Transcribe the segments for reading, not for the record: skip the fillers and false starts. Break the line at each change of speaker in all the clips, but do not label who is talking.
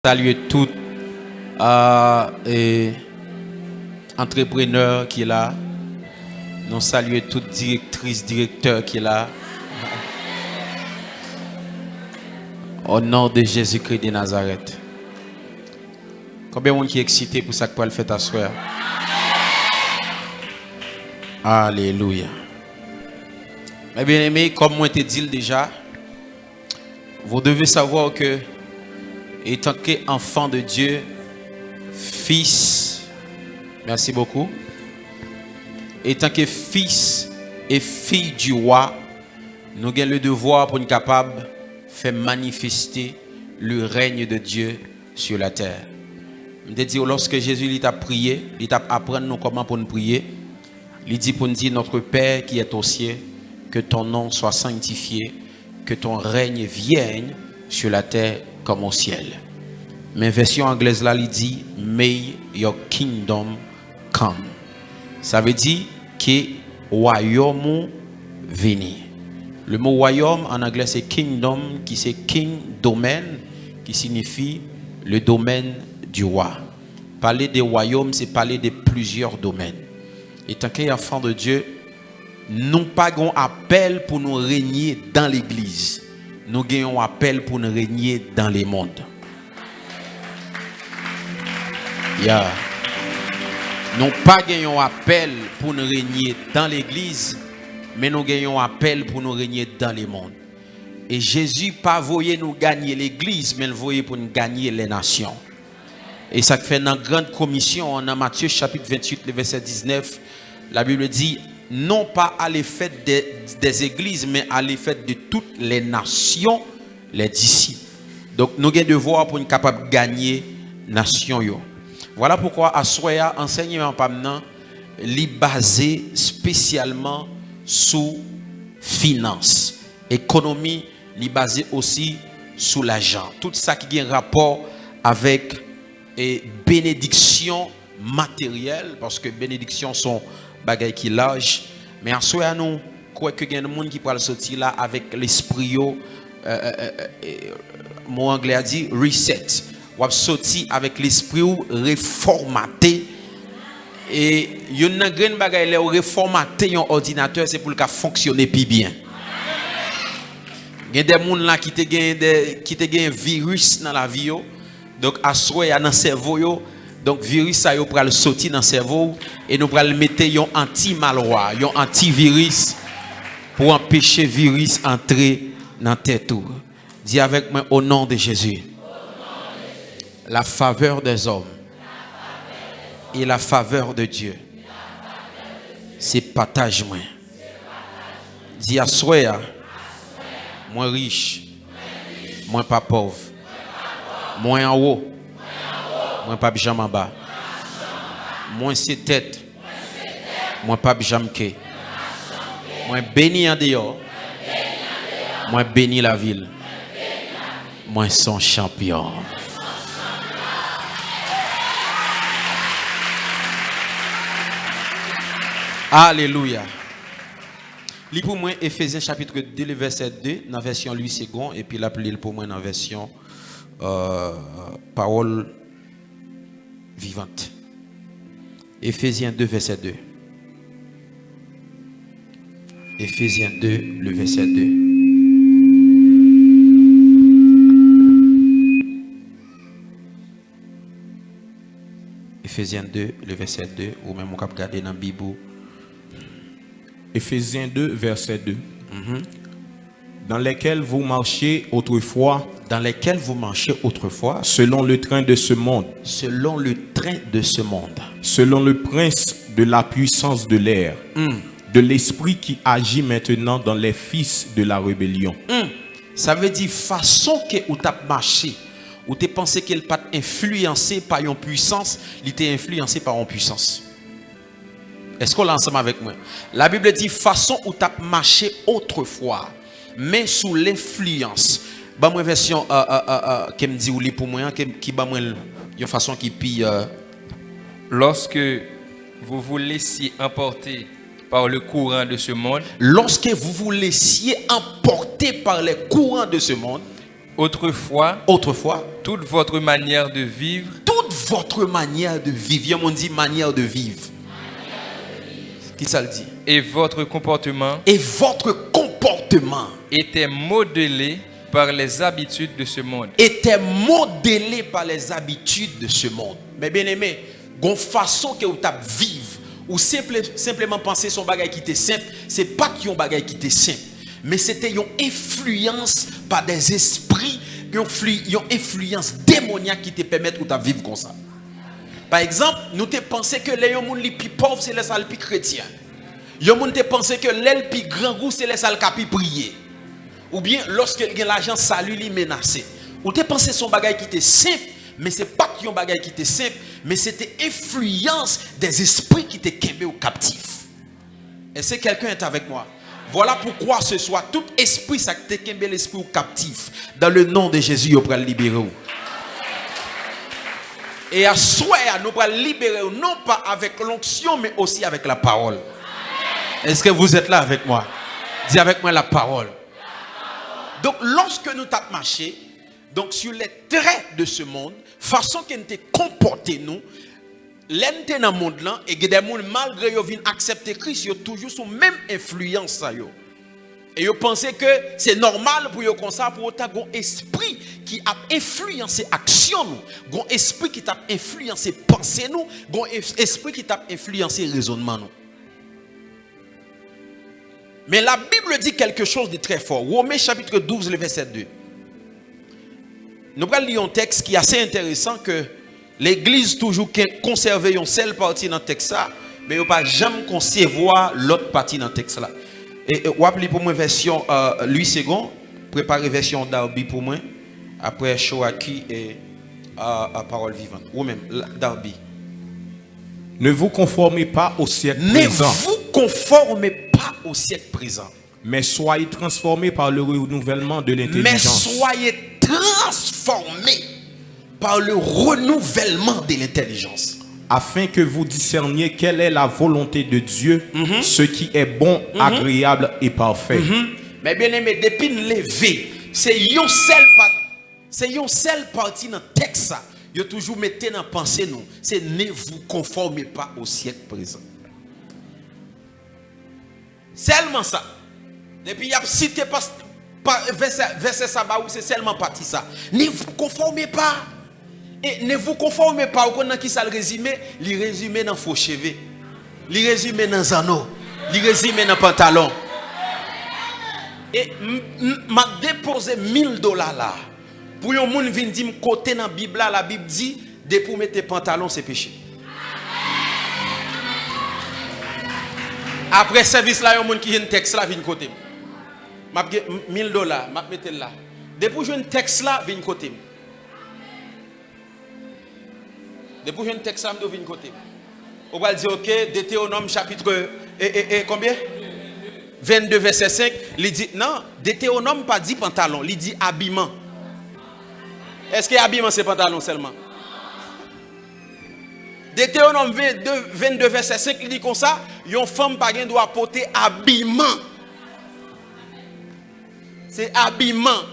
Saluer tout entrepreneur qui est là. Nous saluer toute directrice, directeur qui est là. Au nom de Jésus-Christ de Nazareth. Combien de monde qui est excité pour ça que le fait à soir? Alléluia. Mes bien-aimés, comme moi te dit déjà, vous devez savoir que étant qu'enfant de Dieu, fils, merci beaucoup, étant que fils et fille du roi, nous avons le devoir pour être capable de faire manifester le règne de Dieu sur la terre. Je dis, lorsque Jésus a prié, il a appris nous comment pour nous prier. Il dit pour nous dire, notre Père qui est aux cieux, que ton nom soit sanctifié, que ton règne vienne sur la terre comme au ciel. Mais version anglaise là, il dit May your kingdom come. Ça veut dire que royaume vienne. Le mot royaume en anglais c'est kingdom, qui c'est king domaine, qui signifie le domaine du roi. Parler des royaumes, c'est parler de plusieurs domaines. Et tant qu'enfant de Dieu, nous pas un appel pour nous régner dans l'église. Nous avons un appel pour nous régner dans les mondes. Nous pas un appel pour nous régner dans l'église, mais nous avons un appel pour nous régner dans les mondes. Et Jésus pas voyé nous gagner l'église, mais il voyait pour nous gagner les nations. Et ça fait dans la grande commission, dans Matthieu chapitre 28, le verset 19, la Bible dit non pas à l'effet des églises, mais à l'effet de toutes les nations, les disciples. Donc, nous avons devoir pour être capable de gagner les nations. Voilà pourquoi à Soya, enseignement pamnan, li basé spécialement sur finance. Économie, li basé aussi sur l'argent. Tout ça qui a un rapport avec bénédiction matérielle, parce que bénédiction sont bagaille qui large, mais en soi nous croit que il y a des gens qui pourraient sortir là avec l'esprit mon anglais a dit reset, ou sortir avec l'esprit réformaté. Et il y a une grande bagaille là réformater un ordinateur, c'est pour le fonctionner plus bien. Il y a des gens là qui te gagne virus dans la vie, donc à soi dans cerveau. Donc, virus, ça y est, sortir dans le cerveau et nous allons mettre un anti-malware, un antivirus pour empêcher le virus d'entrer dans la tête. Dis avec moi au nom de Jésus. La faveur des hommes et la faveur de Dieu, c'est partage moi. Dis à soi, moins riche, moins pas pauvre, moins en haut. Moi pas bijam en bas. Moi c'est tête. Moi pas bijam ke. Moi béni en dehors. Moi béni la ville. Moi son champion. Alléluia. Lis pour moi Ephésiens chapitre 2 le verset 2 dans version 8 secondes et puis l'appelez pour moi dans version parole vivante. Ephésiens 2, verset 2. Ephésiens 2, le verset 2. Ephésiens 2, le verset 2. Ou même on peut regarder dans la Bible.
Ephésiens 2, verset 2. Dans lesquels vous marchiez autrefois.
Dans lesquels vous marchiez autrefois.
Selon le train de ce monde.
Selon le train de ce monde.
Selon le prince de la puissance de l'air. De l'esprit qui agit maintenant dans les fils de la rébellion.
Ça veut dire façon que vous avez marché. Ou tu pensé qu'elle pas influencé par une puissance. Il était influencé par une puissance. Est-ce qu'on l'a ensemble avec moi? La Bible dit façon où tu as marché autrefois. Mais sous l'influence. Bah moi version qui me dit ou li pour moi qui ba moi une façon qui pille
lorsque vous vous laissiez emporter par le courant de ce monde,
lorsque vous vous laissiez emporter par les courants de ce monde,
Autrefois, toute votre manière de vivre,
on dit manière de vivre. Qui ça le dit?
Et votre comportement
était
modélé par les habitudes de ce monde.
Mais bien aimé, gon façon que vous tap vivre ou simplement penser son bagage qui était simple, c'est pas qu'il y a un bagage qui était simple, mais c'était une influence par des esprits, une influence démoniaque qui te permettent de vivre comme ça. Par exemple, nous te pensé que les gens les plus pauvres c'est les salles plus chrétiens. Yo moun te pensé que les plus grand goût c'est les salles qui prier. Ou bien lorsque l'argent salut li menacé. Ou te pensé son bagage qui était simple, mais c'est pas qu'il y a un bagage qui était simple, mais c'était influence des esprits qui étaient kembe ou captifs. Est-ce que quelqu'un est avec moi? Voilà pourquoi ce soir tout esprit ça te kembe l'esprit ou captif, dans le nom de Jésus yo pral libérer. Et à soir nous pral libérer non pas avec l'onction mais aussi avec la parole. Est-ce que vous êtes là avec moi? Dis avec moi la parole. Donc lorsque nous tapons marché, donc sur les traits de ce monde, façon que nous te comporter nous, l'ente dans le monde là et que des gens malgré yo viennent accepter Christ, yo toujours sous même influence ça yo. Et yo pensez que c'est normal pour yo comme ça pour autant gon esprit qui a influencé action nous, gon esprit qui t'a influencé pensée nous, gon esprit qui t'a influencé raisonnement nous. Mais la Bible dit quelque chose de très fort. Romains chapitre 12, le verset 2. Nous allons lire un texte qui est assez intéressant que l'Église toujours conserve une seule partie dans le texte, mais elle n'a pas jamais concevoir l'autre partie dans le texte. Et vous appelez pour moi version Louis II, préparez version Darby pour moi, après Shoaki et Parole Vivante. Ou même Darby.
Ne vous conformez pas au siècle présent.
Ne vous conformez pas au siècle présent.
Mais soyez transformés par le renouvellement de l'intelligence.
Mais soyez transformés par le renouvellement de l'intelligence.
Afin que vous discerniez quelle est la volonté de Dieu, ce qui est bon, agréable et parfait.
Mais bien aimé, depuis le lever, c'est une seule partie dans le texte. Vous toujours mettez dans la pensée nous. C'est ne vous conformez pas au siècle présent. Seulement ça. Depuis il y a cité verset ça, c'est seulement partie ça. Ne vous conformez pas. Et ne vous conformez pas. Vous connaissez qui ça le résumé? Le résumé dans faux cheveux. Le résumé dans zano. Le résumé dans pantalon. Et m'a déposé $1000 là. Pour yon moun vin di côté dans Bible là, la Bible dit de pour mettre tes pantalons c'est péché. Après service là yon moun qui a un texte là vin côté. M'a $1000 m'a mettre là. De pour jouer un texte là vin côté. De pour jouer un texte là vin côté. On va dire OK, Deutéronome chapitre combien? 22 verset 5, il dit non, Deutéronome pas dit pantalon, il dit habillement. Est-ce que habillement c'est pantalon seulement? Deutéronome 22 verset 5 il dit comme ça, une femme pas doit porter habillement. C'est habillement.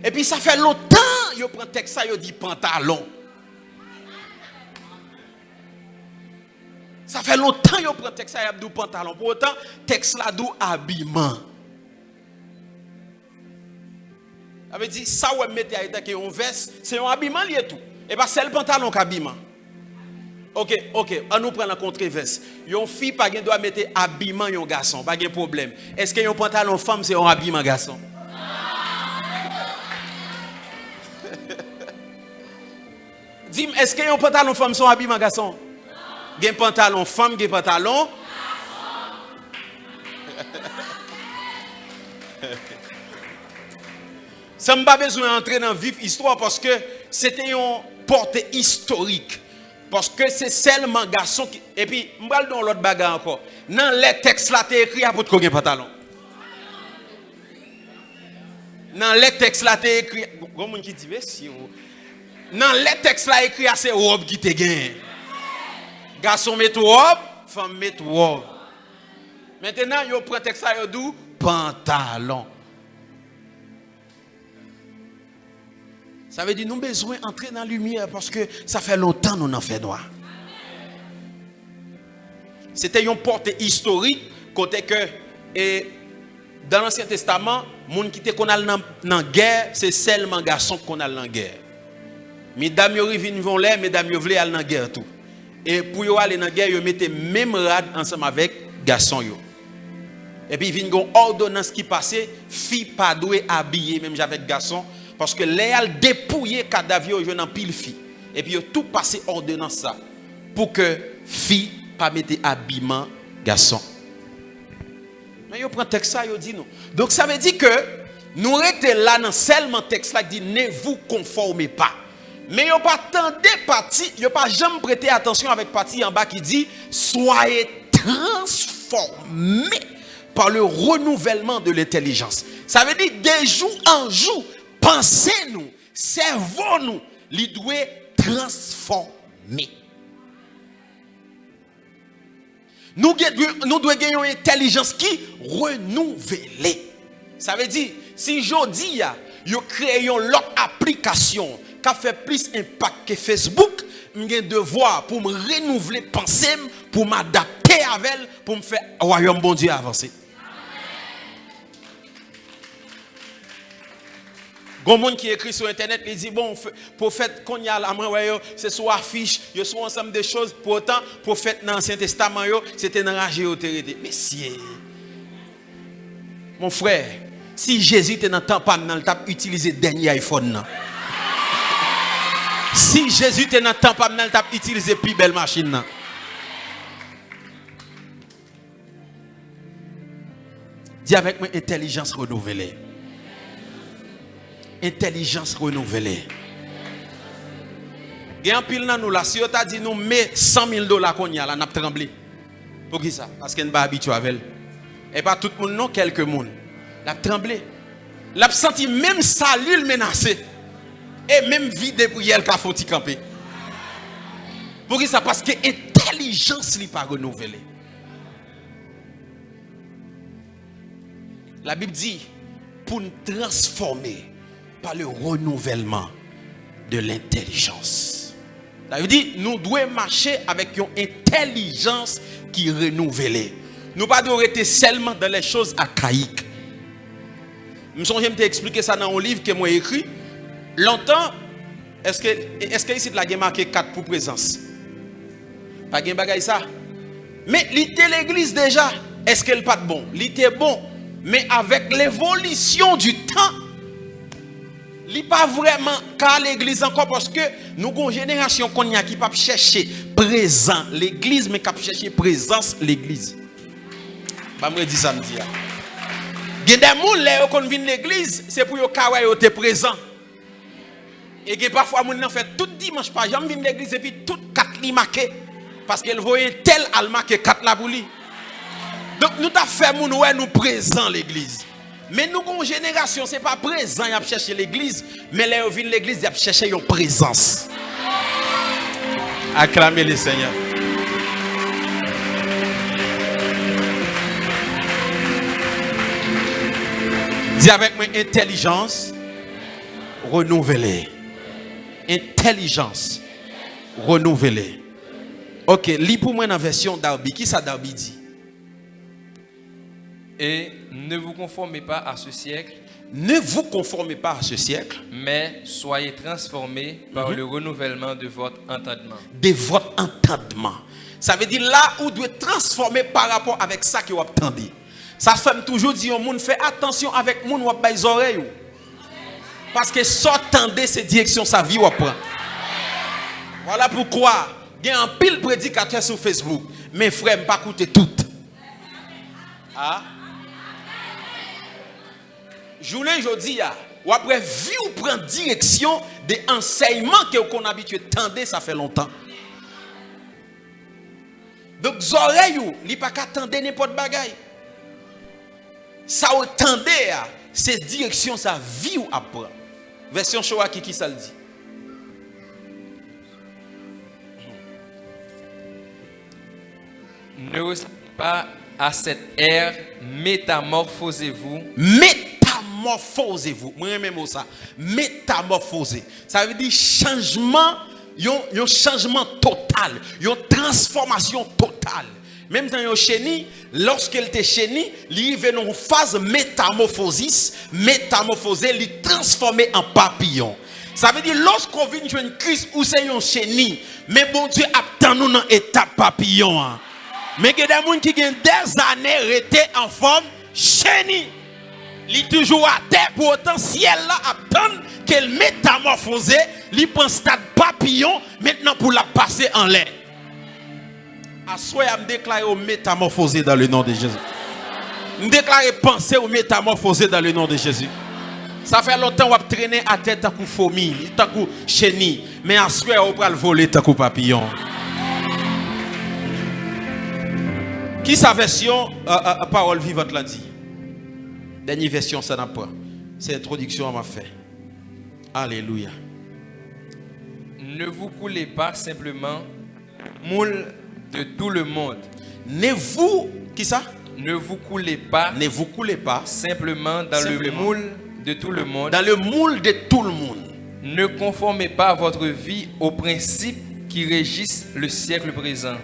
Et puis ça fait longtemps yo prend texte ça yo dit pantalon. Ça fait longtemps yo prend texte ça yo dit pantalon. Pour autant texte là dou habillement. Ça veut dire ça ouais mettez à que on veste, c'est un habillement lié tout. Et pas c'est le pantalon qu'habillement. OK, on nous prend la controverse. Une fille pas doit mettre habillement un garçon, pas de problème. Est-ce que un pantalon femme c'est un habillement garçon? Dis-moi, est-ce que un pantalon femme c'est un habillement garçon? Un pantalon femme, un pantalon ça m'a pas besoin d'entrer dans vif histoire parce que c'était une portée historique. Parce que c'est seulement garçon qui... Et puis, je vais dans l'autre bagarre encore. Dans les textes là, tu écrit à votre combien pantalon. Dans les textes là, tu écrit... Comment qui dit si dans les textes là, écrit à ces robes qui te gagnent. Garçon met robe, femme met robe. Maintenant, il prend texte là, il dit pantalon. Ça veut dire nous avons besoin d'entrer dans la lumière parce que ça fait longtemps que nous en fait noir. C'était une porte historique côté que et dans l'Ancien Testament, les gens qui étaient dans la guerre, c'est seulement les garçons qu'on a dans la guerre. Mesdames, ils vont là, mesdames, ils veulent aller dans la guerre tout. Et pour aller dans la guerre, ils mettaient même rad ensemble avec les garçons. Et puis, il y a une ordonnance qui passait, filles pas douées habillées, même avec les garçons, parce que les elles dépouillaient cadavres, ils ont pile filles. Et puis, ils ont tout passé ordonnance ça, pour que filles pas mettre habillement garçons. Mais ils prennent texte ça, ils disent non. Donc, ça veut dire que nous étions là dans seulement texte là qui dit ne vous conformez pas. Mais ils n'ont pas attendu partie, ils n'ont pas jamais prêté attention avec partie en bas qui dit soyez transformés par le renouvellement de l'intelligence. Ça veut dire de jour en jour, pensez-nous, servons-nous, les doit transformer. Nous devons gagner une intelligence qui renouvelle. Ça veut dire, si aujourd'hui, vous créez une autre application qui a fait plus impact que Facebook, j'ai devoir pour me renouveler pensée, pour m'adapter avec elle, pour me faire royaume bon Dieu avancer. Il y a des gens qui écrit sur internet, ils disent bon, prophète qu'on y a là, c'est sur affiche, il y a sur ensemble de choses. Pour autant, prophète dans l'Ancien Testament, c'était dans la géotérité. Messieurs, mon frère, si Jésus était dans le temps, pas dans le temps, utilisé le dernier iPhone. Si Jésus était dans le temps, pas dans le temps, utilisé la plus belle machine. Dis avec moi, intelligence renouvelée. Intelligence renouvelée. Il y a un pile dans nous là. Si on t'a dit nous met $100,000 qu'on y a là, on a tremblé. Pour qui ça? Parce qu'on n'est pas habitué avec elle. Et pas tout le monde, non, quelques monde. On a tremblé. On a senti même salut le menacé. Et même vide pour elle qui faut camper. Pour qui ça? Parce que l'intelligence n'est pas renouvelée. La Bible dit pour nous transformer par le renouvellement de l'intelligence. Ça veut dire nous devons marcher avec une intelligence qui est renouvelée. Nous ne devons pas rester seulement dans les choses archaïques. Je me expliquer ça dans un livre que moi écrit. Longtemps, est-ce que ici de la game marqué 4 pour présence? Pas de bagaille ça. Mais l'église déjà, est-ce qu'elle n'est pas bon? L'été bon, mais avec l'évolution du temps, il n'est pas vraiment car l'église encore parce que nous avons une génération qui pas chercher présent l'église mais qui chercher présence l'église. Bah me dit samedi. Il y a des gens qui viennent l'église, c'est pour qu'ils soient présents. Et que parfois les gens fait tout dimanche pas jamais venir l'église et puis tout 4 li marqué parce qu'elle voyait tel al marqué 4 la pour lui. Donc nous t'a fait nous présents l'église. Mais nous avons une génération, ce n'est pas présent, il a cherché l'église, mais là, ils viennent l'église, il a cherché une présence. Acclamez le Seigneur. Dis avec moi, intelligence renouvelée. Intelligence renouvelée. Ok, lis pour moi dans la version Darby. Qui ça Darby dit?
Et ne vous conformez pas à ce siècle.
Ne vous conformez pas à ce siècle.
Mais soyez transformés par le renouvellement de votre entendement.
De votre entendement. Ça veut dire là où vous devez transformer par rapport avec ça que vous attendez. Ça fait toujours dire au monde, fait attention avec moun ou pas les oreilles. Parce que s'entendez ces directions sa vie ou prend. Voilà pourquoi il y a un pile prédicateur sur Facebook. Mes frères, ne pas écouter tout. Ah? Journée aujourd'hui, ou après vie ou prendre direction des enseignements que qu'on habitué tendez ça fait longtemps. Donc oreilles ou li pas qu'attendre n'importe bagaille. Ça ou tendez c'est direction sa vie ou apprend. Version Shoah qui ça le dit.
Ne restez pas à cette ère, métamorphosez-vous.
métamorphosez-vous. Moi même ça. Métamorphoser. Ça veut dire changement, un changement total, une transformation totale. Même dans le chenille, lorsqu'elle était chenille, il y avait une phase métamorphosis, métamorphosée, il transformé en papillon. Ça veut dire lorsqu'on vit une crise où c'est un chenille, mais bon Dieu attend nous dans l'étape papillon. Mais il y a des gens qui ont des années restés en forme chenille. Il est toujours à terre, pour autant ciel là attend qu'elle métamorphose, il prend stade papillon maintenant pour la passer en l'air. À souhait à me déclarer au métamorphosé dans le nom de Jésus. Me déclarer penser au métamorphosé dans le nom de Jésus. Ça fait longtemps qu'on a traîné à tête tant que fourmi, tant que chenille, mais à souhait on va le voler tant que papillon. Qui sa version parole vivante l'a dit? Dernière version ça n'a pas. C'est l'introduction à m'a fait. Alléluia.
Ne vous coulez pas simplement moule de tout le monde.
Ne vous, qui ça?
Ne vous coulez pas.
Ne vous coulez pas.
Simplement dans le moule de tout le monde.
Dans le moule de tout le monde.
Ne conformez pas votre vie aux principes qui régissent le siècle présent.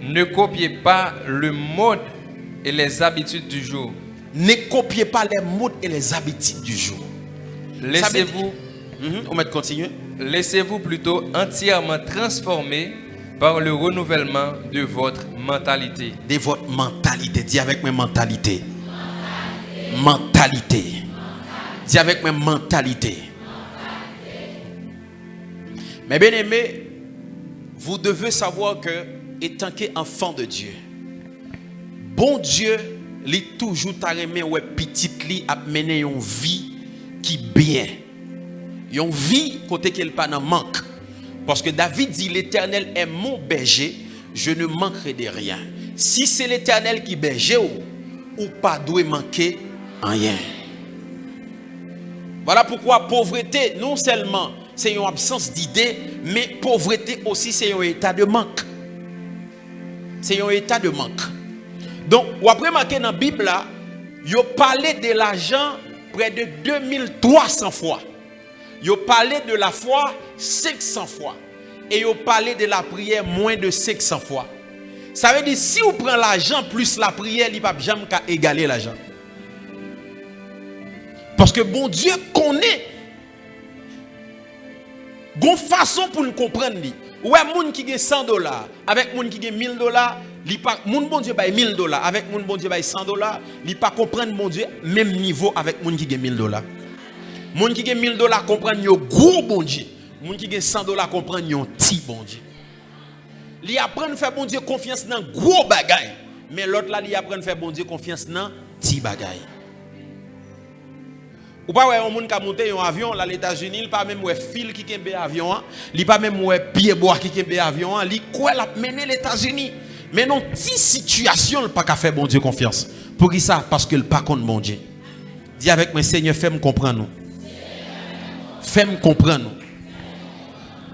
Ne copiez pas le mode et les habitudes du jour.
Ne copiez pas les modes et les habitudes du jour.
Laissez-vous,
on va continuer.
Laissez-vous plutôt entièrement transformer par le renouvellement de votre mentalité.
De votre mentalité. Dis avec mes mentalités. Mentalité. Dis avec mes mentalités. Mais bien aimé, vous devez savoir que, étant qu'enfant de Dieu, bon Dieu, il toujours t'a remis ouais petite li a mené une vie qui bien. Une vie côté qu'elle pas dans manque. Parce que David dit l'Éternel est mon berger, je ne manquerai de rien. Si c'est l'Éternel qui berger ou pas doit manquer rien. Voilà pourquoi pauvreté non seulement c'est une absence d'idées, mais pauvreté aussi c'est un état de manque. C'est un état de manque. Donc, vous avez remarqué dans la Bible, là, il parlé de l'argent près de 2300 fois. Il parlé de la foi 500 fois. Et il parlé de la prière moins de 500 fois. Ça veut dire, si vous prenez l'argent plus la prière, il ne peut jamais égaler l'argent. Parce que bon Dieu connaît une façon pour nous comprendre. Ouais, moun qui gagne $100 avec moun qui gagne $1000, li pas moun bon Dieu bail $1000 avec moun bon Dieu bail $100, li pas comprendre mon Dieu même niveau avec moun qui gagne $1000. Moun qui gagne $1000 comprendre yo gros bon Dieu. Moun qui gagne $100 comprendre yo petit bon Dieu. Li apprendre faire bon Dieu confiance dans gros bagay, mais l'autre là li apprendre faire bon Dieu confiance dans petit bagay. Ou pas ouais un monde qui a monté un avion là les États-Unis, il pas même ouais fil qui kembe avion, il pas même ouais pied bois qui kembe avion, il quoi l'a mené les États-Unis. Mais non petite situation il pas qu'à faire bon Dieu confiance. Pour qui ça? Parce que le pas contre bon Dieu. Dis avec moi Seigneur, fais-moi comprendre nous. Fais-moi comprendre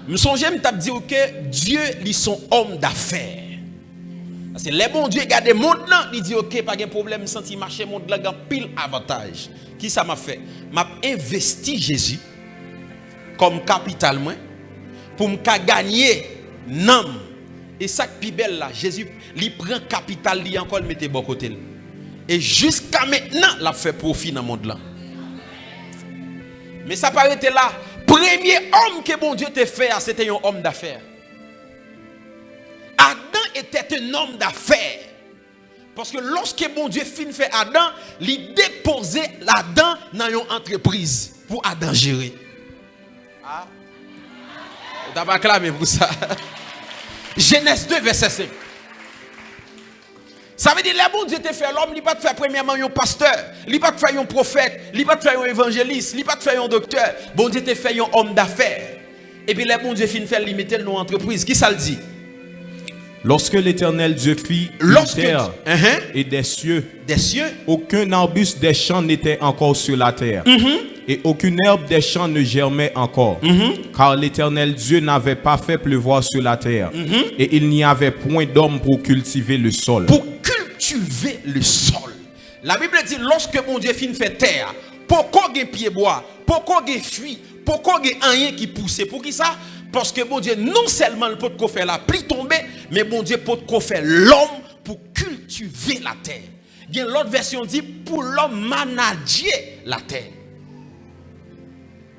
nous. Me songe me t'a dire que Dieu lui son homme d'affaires. Parce que les bons Dieu regarde le monde là, il dit OK, pas de problème, senti marcher monde là grand pile avantage. Qui ça m'a fait? M'a investi Jésus comme capital moi pour me gagner nam. Et ça qui belle là, Jésus il prend capital li encore le mettait bon côté. Et jusqu'à maintenant, l'a fait profit dans le monde là. Mais ça paraît là, premier homme que bon Dieu t'a fait, c'était un homme d'affaires. Adam était un homme d'affaires. Parce que lorsque bon Dieu fin fait Adam, il déposait Adam dans une entreprise pour Adam gérer. Ah. On t'a pas clamé pour ça. Genèse 2, verset 5. Ça veut dire que bon Dieu te fait l'homme, il pas te faire premièrement un pasteur, il pas te faire un prophète, il pas te faire un évangéliste, il pas te faire un docteur. Bon Dieu te fait un homme d'affaires. Et puis les bon Dieu fin fait limiter nos entreprises. Qui ça le dit?
Lorsque l'Éternel Dieu fit la terre et des cieux, aucun arbuste des champs n'était encore sur la terre. Et aucune herbe des champs ne germait encore. Car l'Éternel Dieu n'avait pas fait pleuvoir sur la terre. Et il n'y avait point d'homme pour cultiver le sol.
Pour cultiver le sol. La Bible dit, lorsque mon Dieu fin fait terre, pourquoi il y a pied bois, pourquoi il y a fuit, pourquoi il y a rien qui pousse? Pour qui ça? Parce que mon Dieu, non seulement le peut faire la pluie tomber, mais mon Dieu peut faire l'homme pour cultiver la terre. Il y a l'autre version dit, pour l'homme manager la terre.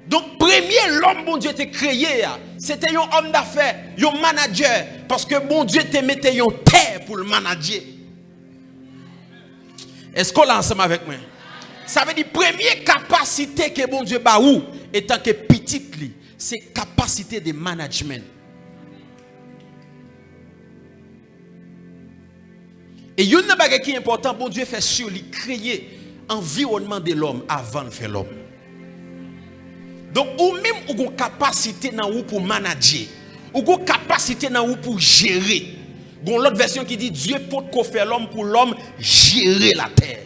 Donc, premier l'homme, bon Dieu, t'a créé, c'était un homme d'affaires, un manager, parce que bon Dieu t'a mis une terre pour le manager. Est-ce qu'on l'a ensemble avec moi? Ça veut dire, première capacité que bon Dieu ba ou, étant que petite li, c'est capacité de management. Et il y a une chose qui est importante, bon Dieu fait sur lui créer l'environnement de l'homme avant de faire l'homme. Donc, ou même ou une capacité dans ou pour manager, ou une capacité dans ou pour gérer. Bon, l'autre version qui dit Dieu peut faire l'homme pour l'homme gérer la terre.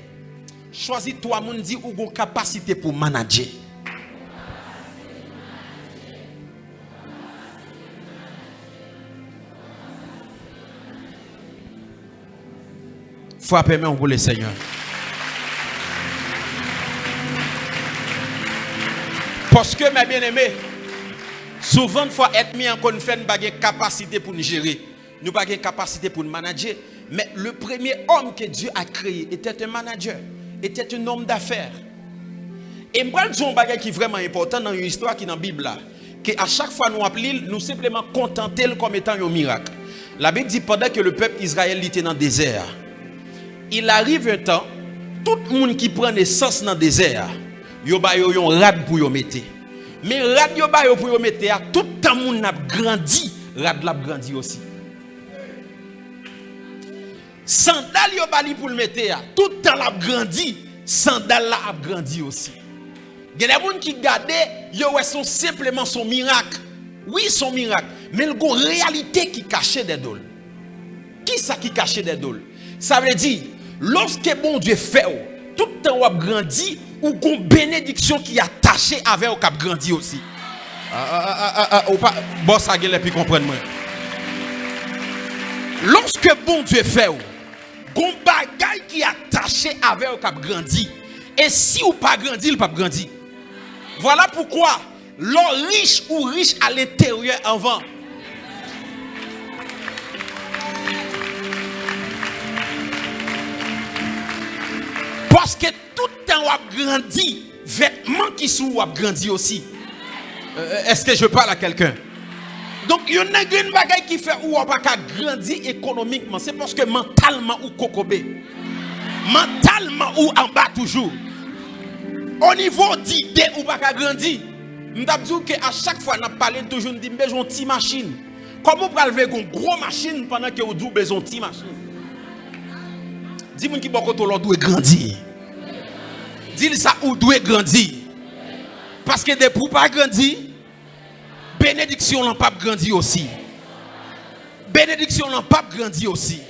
Choisis toi, mon dit ou une capacité pour manager. Frappez main pour le Seigneur. Parce que, mes bien-aimés, souvent, il faut être mis en confiance, nous avons capacité pour nous gérer. Nous n'avons pas capacité pour nous manager. Mais le premier homme que Dieu a créé était un manager, était un homme d'affaires. Et je vais dire un bagage qui est vraiment important dans une histoire qui est dans la Bible, que à chaque fois nous appelons, nous simplement contenter comme étant un miracle. La Bible dit pendant que le peuple Israël était dans le désert, il arrive un temps, tout le monde qui prend naissance dans le désert, yo ba yo yon rad pour yo mettre. Mais rad yo ba yo pour yo mettre, tout le temps moun n'a grandi, rad la grandi aussi. Sandal yo ba li pour le mettre, tout le temps la grandi, sandal la a grandi aussi. Il y a des gens qui gardent, yo ouais sont simplement son miracle. Oui, son miracle, mais il y a une réalité qui cachait des dôles. Qui ça qui cachait des dôles? Ça veut dire, lorsque bon Dieu fait, tout le temps on grandi, ou une bénédiction qui est attachée avec au cap grandi aussi. Bon, ça gueule et puis comprendre moi. Lorsque bon Dieu fait, un bagage qui est attaché avec au cap grandi. Et si ou pas grandi, il pas grandi. Voilà pourquoi l'homme riche ou riche à l'intérieur avant. Parce que tout le temps on a grandi, vêtements qui sont ou a grandi aussi. Est-ce que je parle à quelqu'un? Donc il y a une bagaille qui fait ou on pas grandi économiquement, c'est parce que mentalement ou kokobé. Mentalement ou en bas toujours. Au niveau d'idée ou pas grandi. M't'a dit que à chaque fois n'a parlé toujours dit besoin de petite machine. Comment pour lever une grosse machine pendant que vous avez besoin de petite machine? Dis-moi qui beaucoup l'on doit grandir. Dis ça ou doit grandir. Parce que des pour pas grandir, bénédiction l'en pas grandir aussi. Bénédiction l'en pas grandir aussi.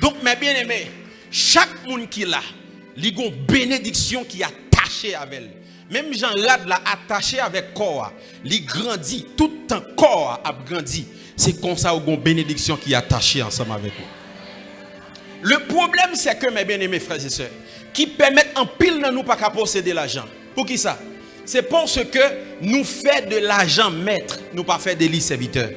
Donc mes bien-aimés, chaque monde qui l'a, il y a une bénédiction qui est attachée avec elle. Même Jean Rad l'a attaché avec corps, il grandit, tout le temps corps a grandi. C'est comme ça une bénédiction qui est attachée ensemble avec vous. Le problème c'est que mes bien-aimés frères et sœurs, qui permettent en pile de nous pas qu'à posséder l'argent. Pour qui ça? C'est parce que nous faisons de l'argent maître, nous pas faire de lui serviteur.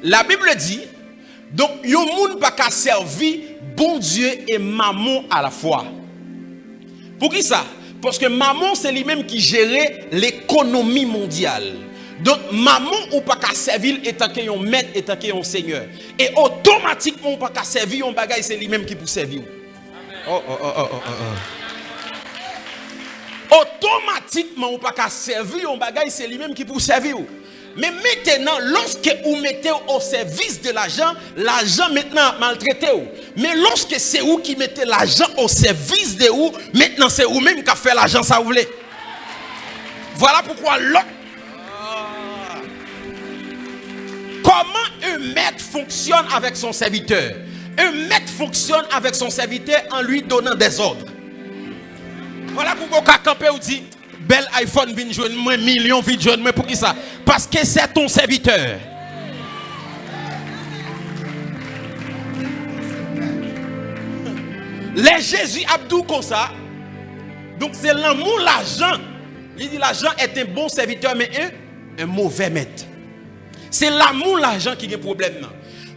La Bible dit, donc, yon moun pa ka servi bon Dieu et maman à la fois. Pour qui ça? Parce que maman, c'est lui-même qui gérait l'économie mondiale. Donc, maman ou pas ka servir étant que yon maître, étant que yon seigneur. Et automatiquement, ou pas ka servir yon bagay, c'est lui-même qui peut servir. Automatiquement, ou pas ka servir yon bagay, c'est lui-même qui peut servir. Mais maintenant, lorsque vous mettez au service de l'argent, l'argent maintenant maltraité. Mais lorsque c'est vous qui mettez l'argent au service de vous, maintenant c'est vous-même qui fait l'argent, ça vous voulez. Voilà pourquoi l'autre. Comment un maître fonctionne avec son serviteur? Un maître fonctionne avec son serviteur en lui donnant des ordres. Voilà pourquoi quand campé ou dit bel iPhone vient joindre moi, million vient joindre moi, pour qui ça? Parce que c'est ton serviteur. Les Jésus Abdou comme ça. Donc c'est l'amour, l'argent. Il dit l'argent est un bon serviteur mais un mauvais maître. C'est l'amour, l'argent qui est le problème.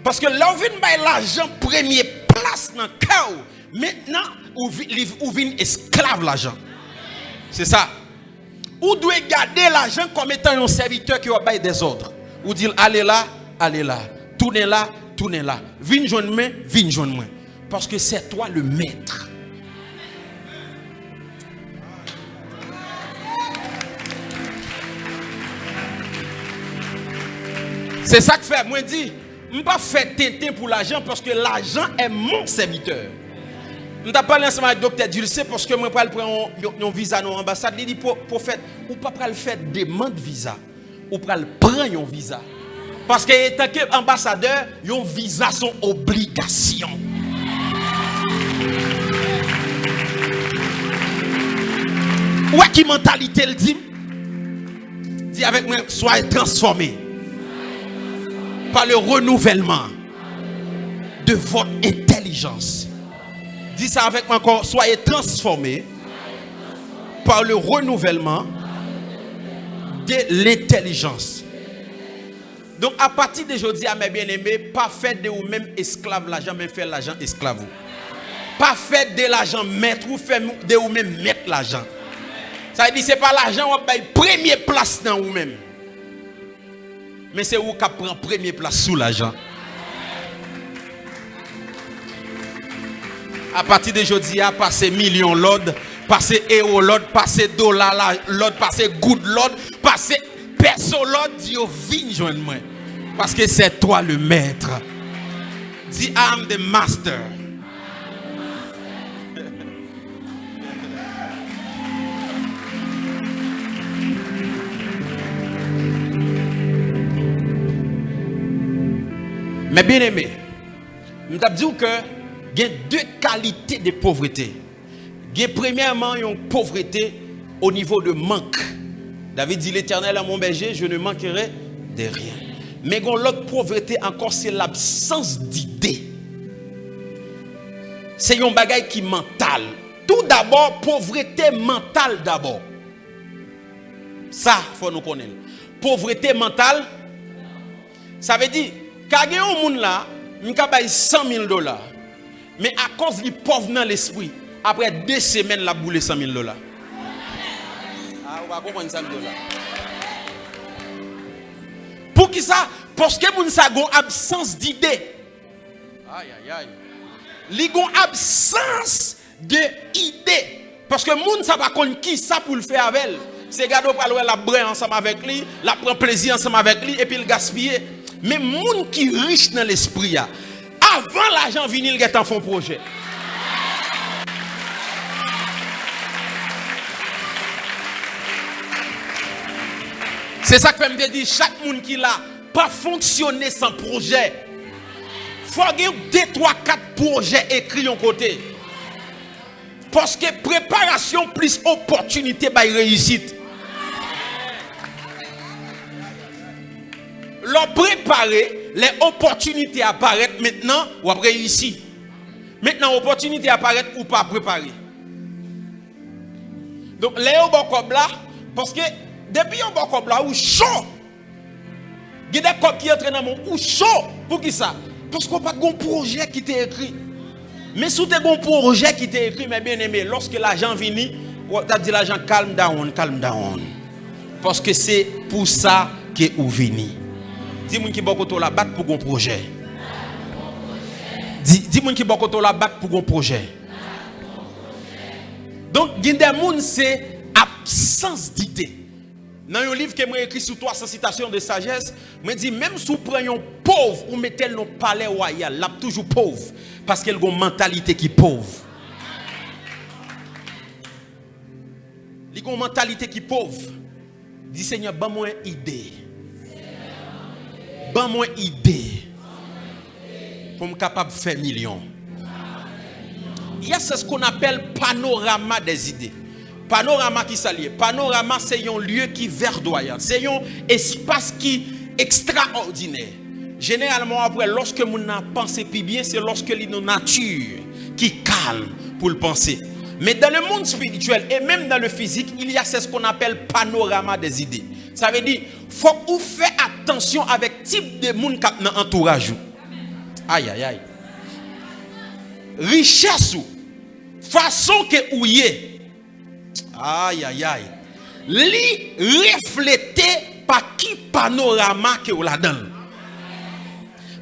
Parce que là où vient l'argent première place dans le chaos, maintenant où vient esclave l'argent. C'est ça. Ou doit garder l'argent comme étant un serviteur qui va des ordres. Ou dire allez là, tournez là, tournez là. Viens joindre moi, viens joindre moi. Parce que c'est toi le maître. C'est ça que fait. Moi, je dis, je ne pas faire tintin pour l'argent parce que l'argent est mon serviteur. Je ne parle pas ensemble avec le docteur Dulce parce que moi, je prends un visa dans l'ambassade. Il dit, pour faire, ou pas le faire demande visa, ou pas le prendre un visa. Parce que tant qu'ambassadeur, un visa sont obligation. Ouais, qui mentalité le dit? Dis avec moi, soyez transformés par le renouvellement de votre intelligence. Dis ça avec moi encore, soyez transformés par le renouvellement de l'intelligence. Donc à partir d'aujourd'hui, à mes bien-aimés, pas faire de vous-même esclave l'argent, mais faire l'argent esclave vous. Pas faire de l'argent maître ou faire de vous-même mettre l'argent. Ça veut dire c'est pas l'argent qui va première place dans vous-même. Mais c'est vous qui prend première place sous l'argent. À partir d'aujourd'hui, à passer millions l'ordre, passer euro l'ordre, passer dollar l'ordre, passer good l'ordre, passer perso l'ordre, dis au vigne joindre moi. Parce que c'est toi le maître. Dis I'm the master. Mais bien aimé, je t'ai dit que il y a deux qualités de pauvreté. Il y a premièrement une pauvreté au niveau de manque. David dit l'Éternel à mon berger, je ne manquerai de rien. Mais l'autre pauvreté encore, c'est l'absence d'idées. C'est un bagage qui est mental. Tout d'abord, pauvreté mentale d'abord. Ça, il faut nous connaître. Pauvreté mentale, ça veut dire, quand il y a un monde là, il a payé $100,000. Mais à cause du pauvre dans l'esprit, après 2 semaines, il a boulé $100,000. Ah, on va comprendre $100,000. Pour qui ça? Parce que vous avez une absence d'idée. Aïe, aïe, aïe. Il y a une absence d'idée. Parce que les gens ne savent pas qui ça pour le faire avec elle. C'est gars qui prend la brain ensemble avec lui, la prend plaisir ensemble avec lui et puis il gaspille. Mais les gens qui sont riches dans l'esprit, avant l'argent venir, ils ont fait un projet. C'est ça que je me dis, chaque monde qui n'a pas fonctionné sans projet. Il faut avoir 2, 3, 4 projets écrits en côté. Parce que préparation plus opportunité by réussite. Leur préparer, les opportunités apparaissent maintenant ou après réussir. Maintenant, opportunité apparaît ou pas préparer. Donc, les au là, parce que depuis un bon là, ou chaud. Il y a des copes qui entrent dans mon ou chaud. Pour qui ça? Parce qu'on n'a pas de projet qui t'est écrit. Mais si tu as un projet qui t'est écrit, mais bien aimé, lorsque l'argent vient, tu as dit l'argent calme down, calme down. Parce que c'est pour ça que vous venez. Dis-moi qui beaucoup la battre pour un projet. Dis-moi qui beaucoup la battre pour un projet. Donc, il y a des gens, c'est absence d'idée. Dans un livre que j'ai écrit sur 300 citations de sagesse, je dis même si vous prenez un pauvre ou mettez le palais royal, là toujours pauvre parce qu'il a une mentalité qui est pauvre. Il a une mentalité qui est pauvre. Dis Seigneur, donne-moi une idée. Donne-moi une idée pour me capable de faire millions. il y a ce qu'on appelle panorama des idées. Panorama qui s'allie. Panorama, c'est un lieu qui verdoyant. C'est un espace qui extraordinaire. Généralement, après, lorsque mon a pensé plus bien, c'est lorsque la nature qui calme pour le penser. Mais dans le monde spirituel et même dans le physique, il y a ce qu'on appelle panorama des idées. Ça veut dire, faut qu'on fait attention avec type de monde qui est dans l'entourage. Aïe, aïe, aïe. Richesse ou façon que ou yé. Aïe, aïe, aïe. Li reflété par qui panorama que ou la donne.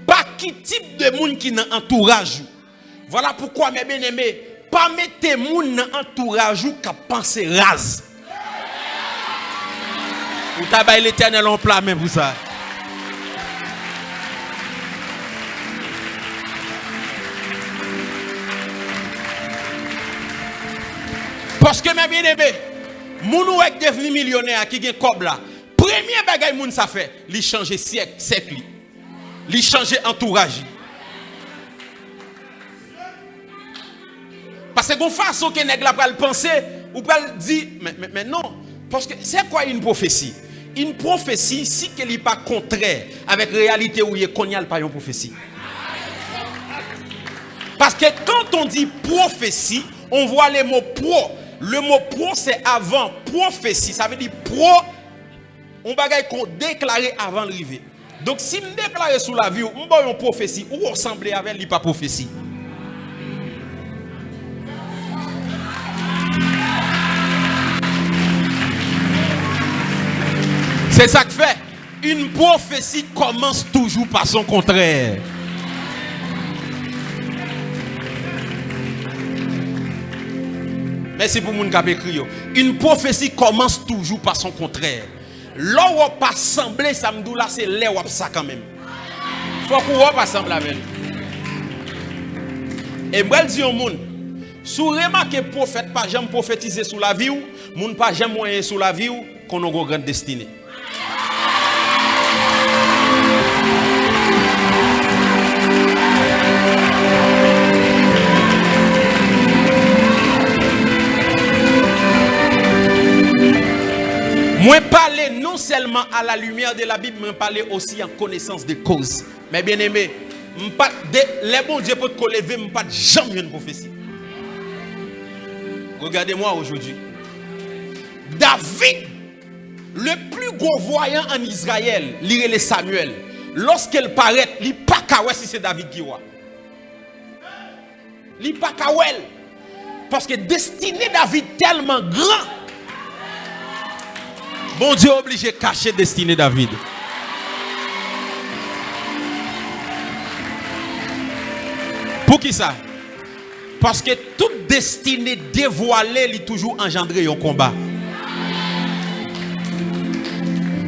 Par qui type de monde qui est dans l'entourage. Voilà pourquoi, mes bien-aimés, pas mettre moun dans entourage ou ka penser rase. Ou tabaye l'Éternel en plat même pour ça. Parce que mes bien-aimés, moun ou est devenu millionnaire qui gen kob là. Premier bagay moun ça fait, li changer siècle, li changer entourage. Parce que gon façon que nèg la pral penser ou pral dire mais non, parce que c'est quoi une prophétie? Une prophétie si qu'elle n'est pas contraire avec réalité où il n'y a pas une prophétie. Parce que quand on dit prophétie, on voit les mots pro. Le mot pro c'est avant prophétie, ça veut dire pro on bagaille qu'on déclarer avant l'arrivée. Donc si me déclarer sous la vie ou une prophétie ou ressembler avec lui pas prophétie. C'est ça que fait. Une prophétie commence toujours par son contraire. Merci pour mon qui écrit. Une prophétie commence toujours par son contraire. Là où on pas sembler, ça me dit là, c'est là où on ça quand même. Faut qu'on pas sembler avec. Et moi, je dis au monde, si vous remarquez prophète pas jamais prophétiser sur la vie ou, moun pas jamais moyen sur la vie ou, qu'on a une grande destinée. Moi parler non seulement à la lumière de la Bible, mais parler aussi en connaissance de cause. Mais bien aimé, les bons Dieu pour te lever, je ne pas jamais une prophétie. Regardez-moi aujourd'hui. David, le plus gros voyant en Israël, lire les Samuel, lorsqu'elle paraît, il n'y a pas qu'à si c'est David qui voit. Il n'y a pas qu'à parce que destiné David tellement grand. Bon Dieu obligé de cacher destinée David. Pour qui ça? Parce que toute destinée dévoilée est toujours engendré un combat.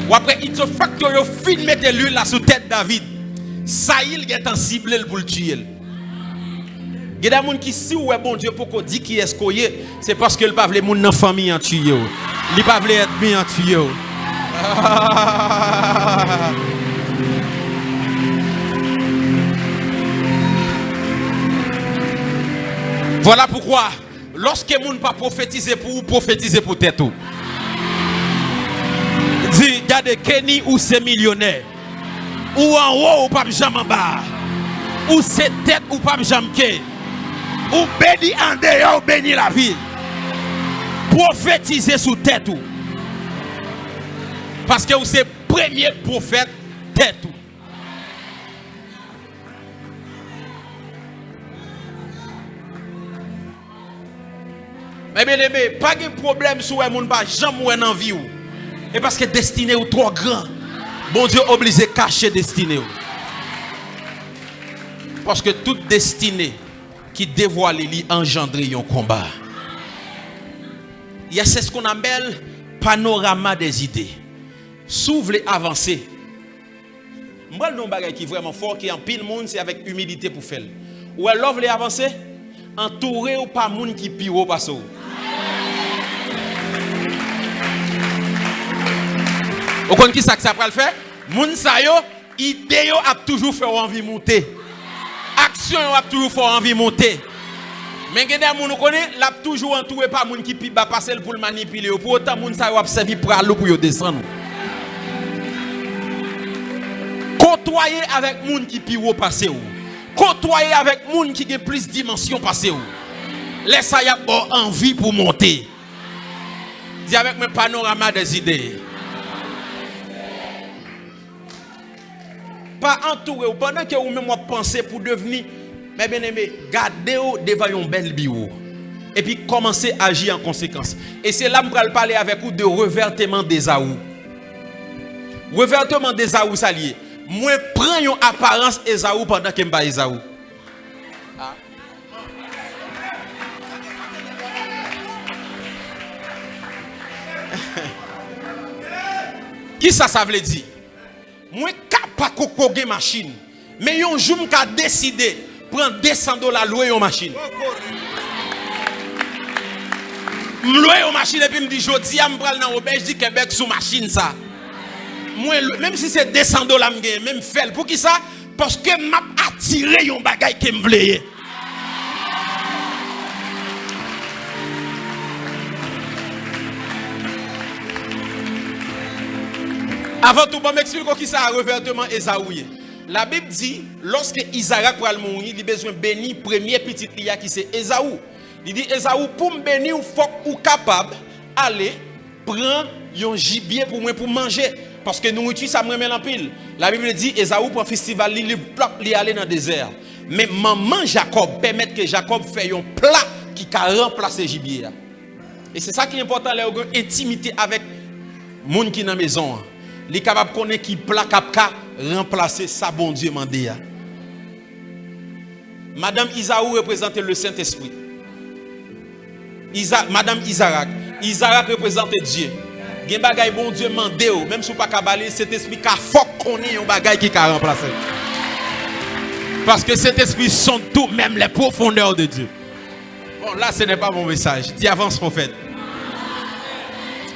Ou après, il se fait que vous filmez l'huile là sous tête David. Ça il est en cible pour le tuer. Il y a des gens qui si ouais bon Dieu pour qu'on dit qui est-ce qu'il est, c'est parce que le pas les gens dans famille en tuer. Il pas veut être bien en tuer. Voilà pourquoi lorsque les gens pas prophétiser pour vous, prophétiser pour tête tout. Dis regardez Kenny ou c'est millionnaire. Ou en haut ou pas jamais en bas. Ou c'est tête ou pas jamais. Ou béni en dehors ou béni la ville. Prophétiser sous tête ou. Parce que vous êtes premier prophète tête ou. Mais bien aimé, pas de problème si vous n'avez pas jamais en vie. Et parce que destiné ou trop grand. Bon Dieu obligé de cacher destiné. Parce que toute destinée qui dévoile lui engendrer un combat. Il y a ce qu'on appelle panorama des idées. Si vous voulez avancer, moi le bagage qui est vraiment fort, qui est en pile monde, c'est avec humilité pour faire. Ou alors vous voulez avancer, entouré ou pas monde qui pire pas ça. Vous connaissez qui ça que ça va le faire? Moun sa yo, idée yo a toujours fait envie monter. Action yo a toujours fait envie monter. Mais il y a des gens qui connaissent, l'a toujours entouré par des gens qui peuvent passer pour le manipuler. Pour autant, les gens qui ont servi pour aller pour descendre. Côtoyer avec les gens qui peuvent passer. Côtoyer avec les gens qui ont plus de dimensions passer. Laissez ça y a envie pour monter. Dis avec mes panorama des idées. Pas entouré ou pendant que vous même pensez pour devenir, mais bien aimé, gardez-vous devant un bel bureau. Et puis commencez à agir en conséquence. Et c'est là que je vais parler avec vous de revertement d'Ésaü. Revertement d'Ésaü, ça lié. Moi, prends une apparence Ésaü pendant que je ne pas Ésaü. Qui ça veut dire? Moi, pas de machine. Mais un jour, je décidé de prendre $200 louer une machine. Je louer une machine et puis je me dis, je dis, je prends dans l'auberge du Québec sous machine. Ça. Moi, même si c'est $200, même faire. Pour qui ça? Parce que je attiré un bagage qui me voulait. Avant tout, je m'explique qui ça a revertement Ésaü. La Bible dit, lorsque Isaac va mourir, il a besoin de bénir le premier petit lia qui c'est Ésaü. Il dit, Ésaü, pour me bénir, il faut que vous capable d'aller prendre un gibier pour moi pour manger. Parce que nourriture, ça me remet en pile. La Bible dit, Ésaü pour un festival, il aller dans le désert. Mais maman Jacob permet que Jacob fasse un plat qui a remplacé le gibier. Et c'est ça qui est important, l'intimité avec les gens qui sont dans la maison. Il est capable de connaître qui plat capca remplacer sa bon Dieu mandé. Madame Isaou représente le Saint-Esprit. Madame Isaac représente Dieu. Gen bagay bon Dieu mandé même si pas cabalé cet esprit ka faut connaît un bagay qui ka remplacer. Parce que cet esprit sont tout même les profondeurs de Dieu. Bon là ce n'est pas mon message. Dis avance prophète.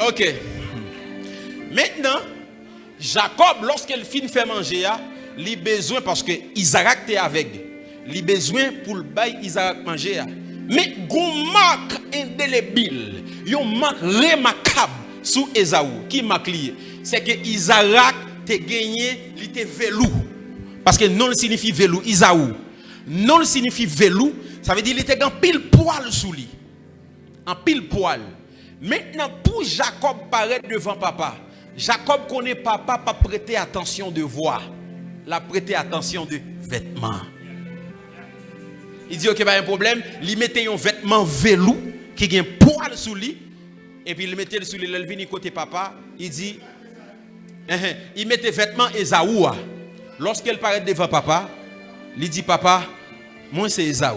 OK. Maintenant Jacob, lorsqu'il finit faire manger, il a besoin, parce que Isaac était aveugle, il a besoin pour le bail Isaac manger. Mais il marque indélébile, il marque remarquable sur Ésaü. Qui marque lié? C'est que Isaac a gagné, il était velou. Parce que non signifie velou, Ésaü. Non signifie velou, ça veut dire qu'il était en pile poil sous lui. En pile poil. Maintenant, pour Jacob paraître devant papa, Jacob connaît papa pas prêter attention de voix, la prêter attention de vêtements. Il dit ok, pas un problème, il mettait un vêtement velou qui a un poil sous lui et puis il mettait sous lui, il vient côté papa, il dit il mettait vêtements Ésaü. Lorsqu'elle paraît devant papa, il dit papa, moi c'est Ésaü.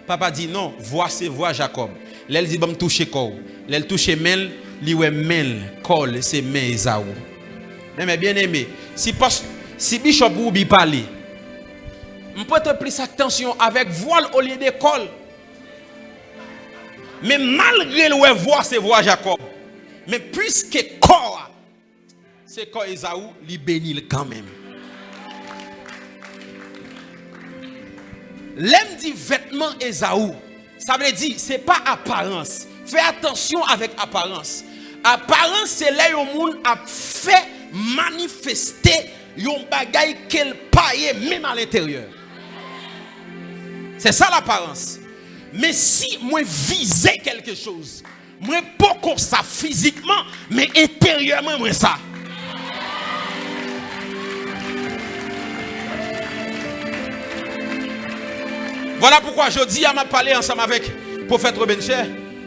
Papa dit non, voix c'est voix Jacob. Elle dit me toucher corps. Elle touche Mel, li ouais Mel, col c'est main Ésaü. Mais bien aimé, si bishop ou bi parler, on peut te plus attention avec voile au lieu de col. Mais malgré le voix c'est voix Jacob. Mais puisque corps c'est corps Ésaü, li bénit quand même. L'aime dit vêtement Ésaü. Ça veut dire, ce n'est pas apparence. Fais attention avec apparence. Apparence, c'est là où le monde a fait manifester un bagay qu'elle paye même à l'intérieur. C'est ça l'apparence. Mais si moi visais quelque chose, moi pas comme ça physiquement, mais intérieurement, moi ça. Voilà pourquoi je dis à ma parler ensemble avec le prophète Robencher.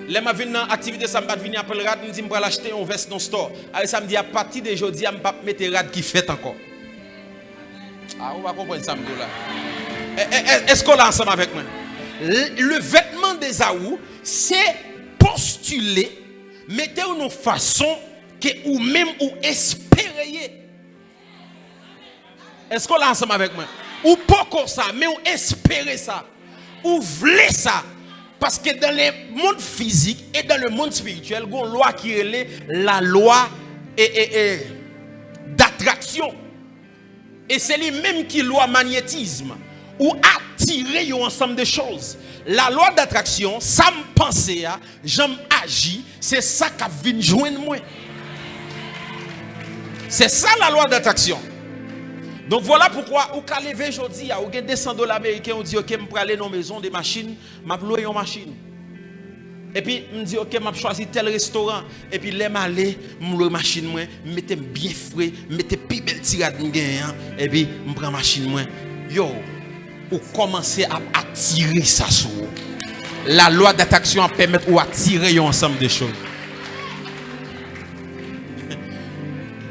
Les ma venu dans activité ça m'a venir après le rad, me dit me acheter un veste dans store. Alors ça me dit à partir de aujourd'hui, je pas mettre rad qui fait encore. Ah, on va comprendre ça là. Est-ce qu'on est ensemble avec moi? Le vêtement d'Ésaü, c'est postuler, mettez une façon que ou même ou espérer. Est-ce qu'on est ensemble avec moi? Ou pas comme ça, mais ou espérer ça. Ou voulez ça. Parce que dans le monde physique et dans le monde spirituel, il y a une loi qui est la loi d'attraction. Et c'est lui-même qui loi magnétisme. Ou attirer un ensemble de choses. La loi d'attraction, ça me pensait, j'aime agir, c'est ça qui vient joindre moi. C'est ça la loi d'attraction. Donc voilà pourquoi, ou quand lever aujourd'hui, ou avez $200 américains, on dit, ok, je vais aller dans une maison, des machines, je vais louer une machine. Et puis, je me dis, ok, je vais choisir tel restaurant. Et puis, je vais aller, je louer une machine, je mets bien frais, je mets plus belle tirade, et puis, je prends la machine. Yo, ou commencer à attirer ça sur vous. La loi d'attraction permet d'attirer un ensemble de choses.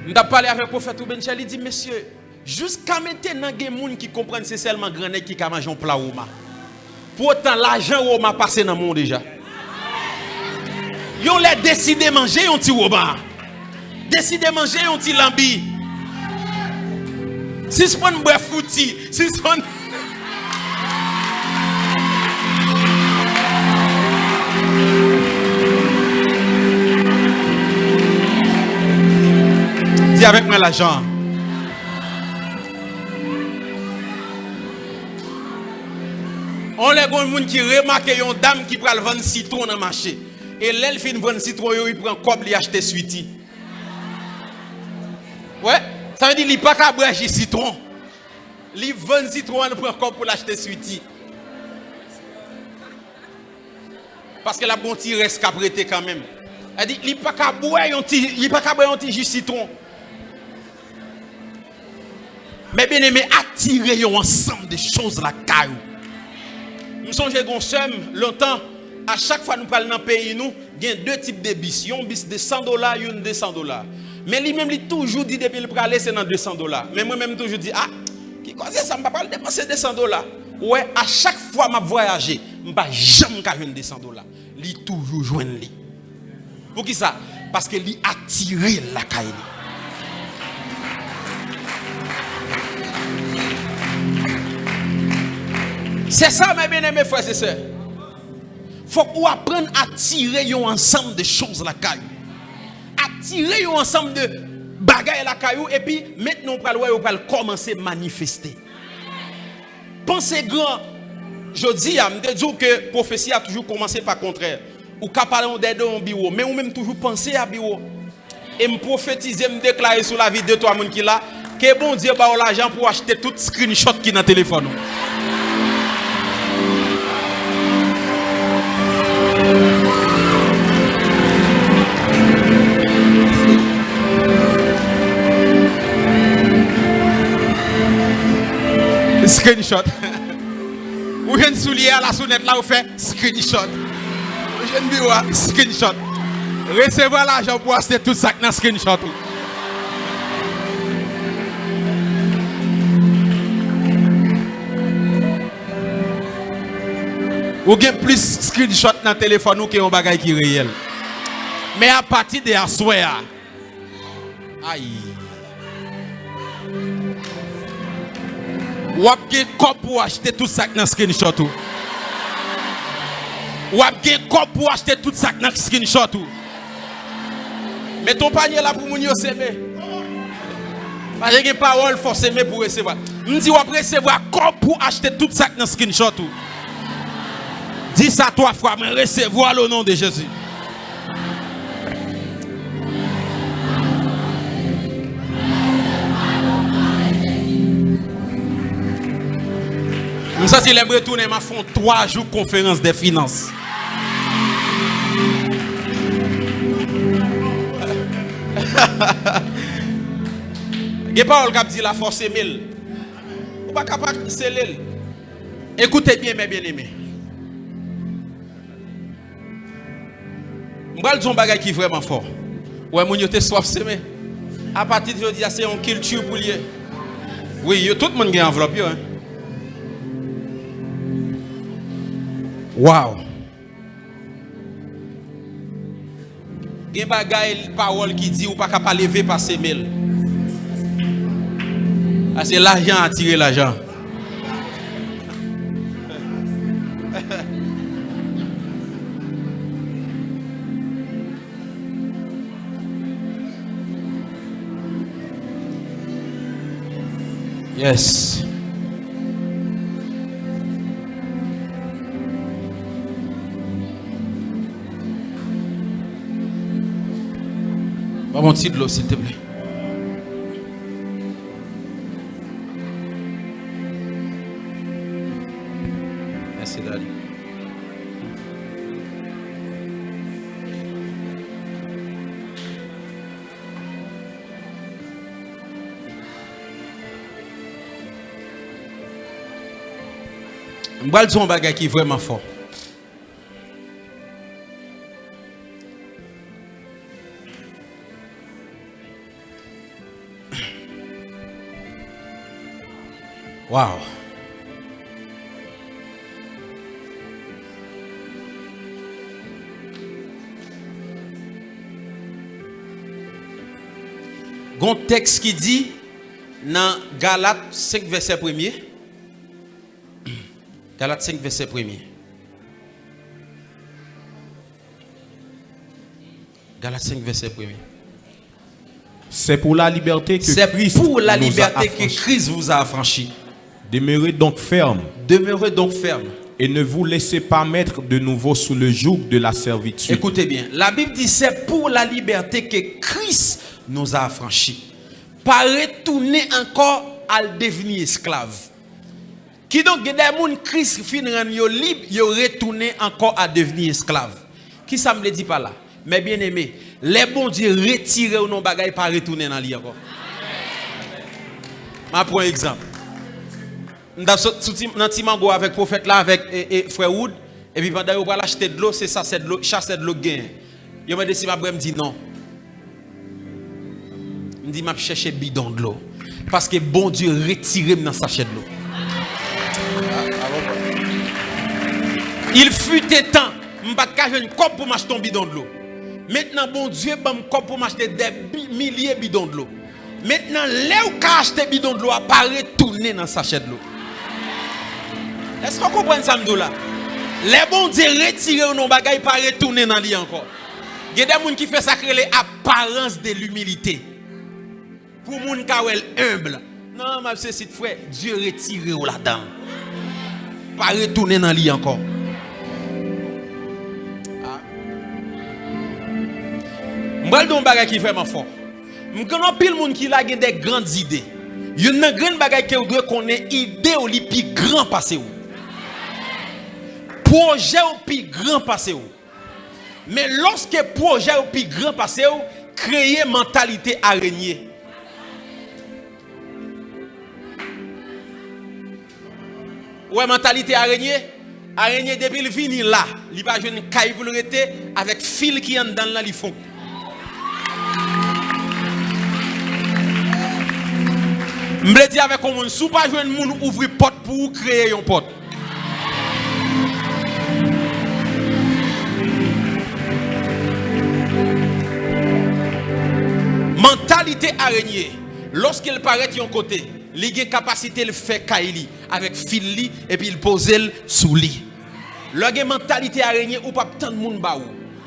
Je vais parler avec le prophète Benchel, il dit, monsieur, jusqu'à maintenant, il y a des gens qui comprennent que c'est seulement grand qui a mangé un plat Roma. Pourtant, l'argent Roma passe dans le monde déjà. Ils ont décidé de manger un petit Roma. Décidé de manger un petit lambi. Si ce n'est pas un bois fouti, si ce n'est pas dis avec moi l'argent. On les gens qui remarquent une dame qui prend le vendre citron dans le marché. Et l'elle fait vendre citron, il prend comme lui acheter suiti. Ouais, ça veut dire qu'il n'y a pas qu'à boire citron. Il vend citron, il prend comme pour l'acheter suiti. Parce que la bonne reste qu'à prêter quand même. Elle dit, il n'y a pas qu'à boire un petit jus citron. Mais bien aimé, attirer un ensemble de choses la caillou. Nous sommes longtemps, à chaque fois que nous parlons dans le pays, nous, il y a deux types de bis. Il y a un bis de $100 et un de $200. Mais lui-même, il toujours dit depuis le pralé, c'est dans $200. Mais moi-même, toujours dit, ah, qui cause ça, je ne vais pas dépenser $200. Ouais, à chaque fois que je voyage, je ne vais jamais gagner $200. Il toujours joindre lui. Pour qui ça? Parce que lui attire la caille. C'est ça, mes bien-aimés frères et sœurs. Il faut qu'on apprenne à tirer un ensemble de choses la caillou. À tirer un ensemble de bagailles la caillou. Et puis, maintenant, on va commencer à manifester. Pensez grand. Je dis, je dis que la prophétie a toujours commencé par le contraire. Ou qu'à parler d'aide en bureau. Mais ou même toujours penser à bureau. Et me prophétiser, me déclarer sur la vie de toi, qui là, que bon Dieu va l'argent pour acheter tout screenshot qui est dans le téléphone. Screenshot. Ou je ne soulier à la sonnette là, vous faites screenshot. Je ne dis pas screenshot. Recevoir l'argent pour acheter tout ça dans screenshot. Ou avez plus screenshot dans le téléphone que un bagage qui est réel. Mais à partir de la soirée, aïe. Ou avez quoi pour acheter tout ça dans screenshot. Ou avez quoi pour acheter tout ça dans screenshot. Mais ton panier là pour moun yo s'aimer. Parce que parole faut s'aimer pour recevoir. On dit ou après recevoir quoi pour acheter tout ça dans screenshot. Dis ça 3 fois, mais recevoir le nom de Jésus. Nous ça c'est les retourner m'a font 3 jours conférence des finances. Ge parole qui dit la force mille. Ou pas capable de sceller. Écoutez bien mes bien-aimés. Je vais dire un bagage qui est vraiment fort. Ouais, mon yote soif semé. À partir de aujourd'hui, c'est une culture pour lui. Oui, tout le monde a une enveloppe. Hein? Wow. Il y a un bagage, parole qui dit ou pas capable de lever par ses mails. C'est l'argent à tirer l'argent. Yes. Mon petit de l'eau, s'il te plaît. Merci, Dali. Je vais dire un bagage qui est vraiment fort. Wow. Il y a un texte qui dit dans Galates 5 verset 1er. Galates 5 verset 1er. Galates 5 verset 1er.
C'est pour la liberté que
Christ vous a affranchi.
Demeurez donc ferme.
Demeurez donc ferme.
Et ne vous laissez pas mettre de nouveau sous le joug de la servitude.
Écoutez bien, la Bible dit c'est pour la liberté que Christ nous a affranchis. Pas retourner encore à devenir esclave. Qui donc des gens Christ fin rend yo libre, yo retourner encore à devenir esclave. Qui ça me le dit pas là? Mais bien aimé, les bons Dieu retirer ou non bagaille pas retourner dans li encore. Je prends un exemple. Dans Timango avec prophète là avec frère Wood et puis pendant on va acheter de l'eau, c'est ça c'est de l'eau, chasser de l'eau gain. Yo me dit me dit non. Me dit m'a chercher bidon de l'eau parce que bon Dieu retirer dans sachet de l'eau. Il fut un temps, m'pas ka une cop pour m'acheter un bidon de l'eau. Maintenant bon Dieu ba me cop pour m'acheter des milliers de bidons de l'eau. Maintenant là où ka acheter bidon de l'eau a pas retourner dans sachet de l'eau. Est-ce qu'on comprend ça m'dou là? Les bons Dieu retirer nos bagailles pas retourner dans li encore. Il y a des gens qui fait sacrer les apparences de l'humilité. Pour moun ka wel humble. Non, ma c'est frère, Dieu retire ou là-dedans. Pas retourner dans li encore. M'bral don bagay qui vraiment fort. M'konnen pile moun qui la gen des grandes idées. Yon nan grand bagay que ou doit connaître idée ou li pi grand passé ou. Projet ou pi grand passé ou. Mais lorsque projet ou pi grand passé ou, créer mentalité araignée. Ouais, mentalité araignée. Araignée depuis le vini là, il va jouer une caille pour le rester avec fil qui est dans là, ils font. M'ble dit avec un monde, sous pas jouer un monde ouvrir porte pour créer une porte. Mentalité araignée, lorsqu'il paraît de un côté, il a capacité de faire kaili avec fil li et puis il pose le sous lit. Lorsqu'il mentalité araignée ou pas tant de monde ba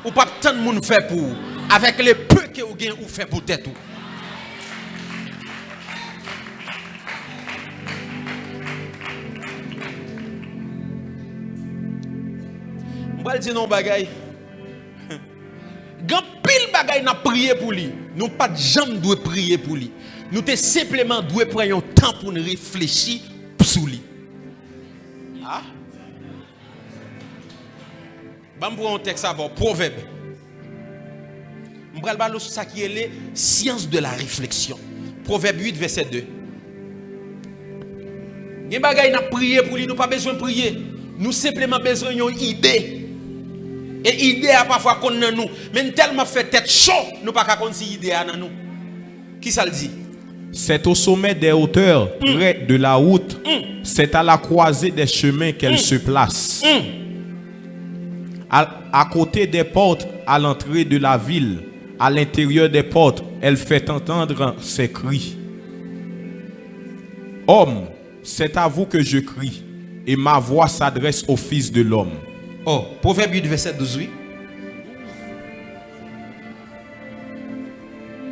ou pas tant de monde fait pour avec les peu que ou gain ou fait pour tête ou. M'bral di non bagay. Gan pile bagay n'a prier pour lui. Nous pas de jambe doit prier pour lui. Nous te simplement doit prendre un temps pour nous réfléchir sur lui. Ah? Bam pour un texte avant proverbe. M'bral balo sur ça qui est les science de la réflexion. Proverbe 8 verset 2. Gen bagay n'a prier pour lui, nous pas besoin de prier. Nous simplement besoin d'une idée. Et idée a parfois qu'on dans nous, mais tellement fait tête chaud, nous pas qu'à connaître idée dans nous. Qui ça le dit?
C'est au sommet des hauteurs, près de la route. C'est à la croisée des chemins qu'elle se place. À côté des portes, à l'entrée de la ville, à l'intérieur des portes, elle fait entendre ses cris. Homme, c'est à vous que je crie, et ma voix s'adresse au Fils de l'homme.
Oh, Proverbe 8, verset 12, oui.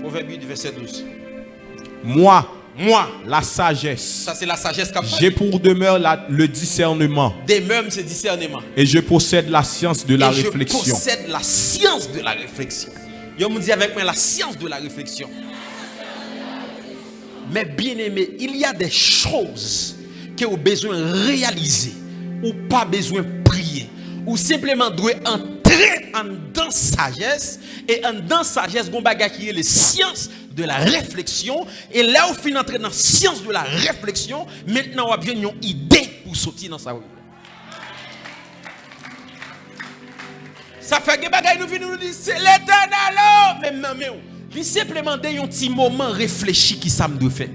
Proverbe 8, verset 12.
Moi, la sagesse.
Ça, c'est la sagesse qu'a
j'ai pour demeure le discernement.
Demeure, c'est discernement.
Et je possède la science de la réflexion.
Je possède la science de la réflexion. Yo me dit avec moi la science de la réflexion. Mais bien aimé, il y a des choses que vous avez besoin de réaliser ou pas besoin de prier ou simplement doit entrer en dans sagesse et en dans sagesse gon bagage qui est les sciences de la réflexion et là vous finissez entrer dans la science de la réflexion maintenant vous avez une idée pour sortir dans ça. Ça fait que bagay nous venons nous dire c'est l'Éternel même non mais il simplement de un petit moment réfléchi qui ça me doit faire.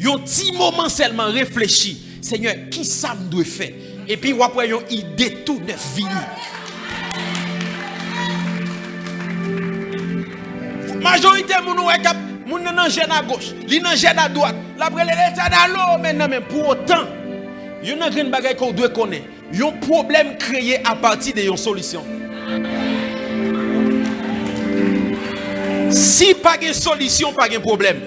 Un petit moment seulement réfléchi Seigneur qui ça me doit faire et puis après une idée tout neuf vini. Majorité moun nan gène à gauche, li nan gène à droite. L'après l'Éternel maintenant mais pour autant il y a une bagay qu'on doit connaître. Il y a un problème créé à partir de une solution. Si pas de solution, pas de problème.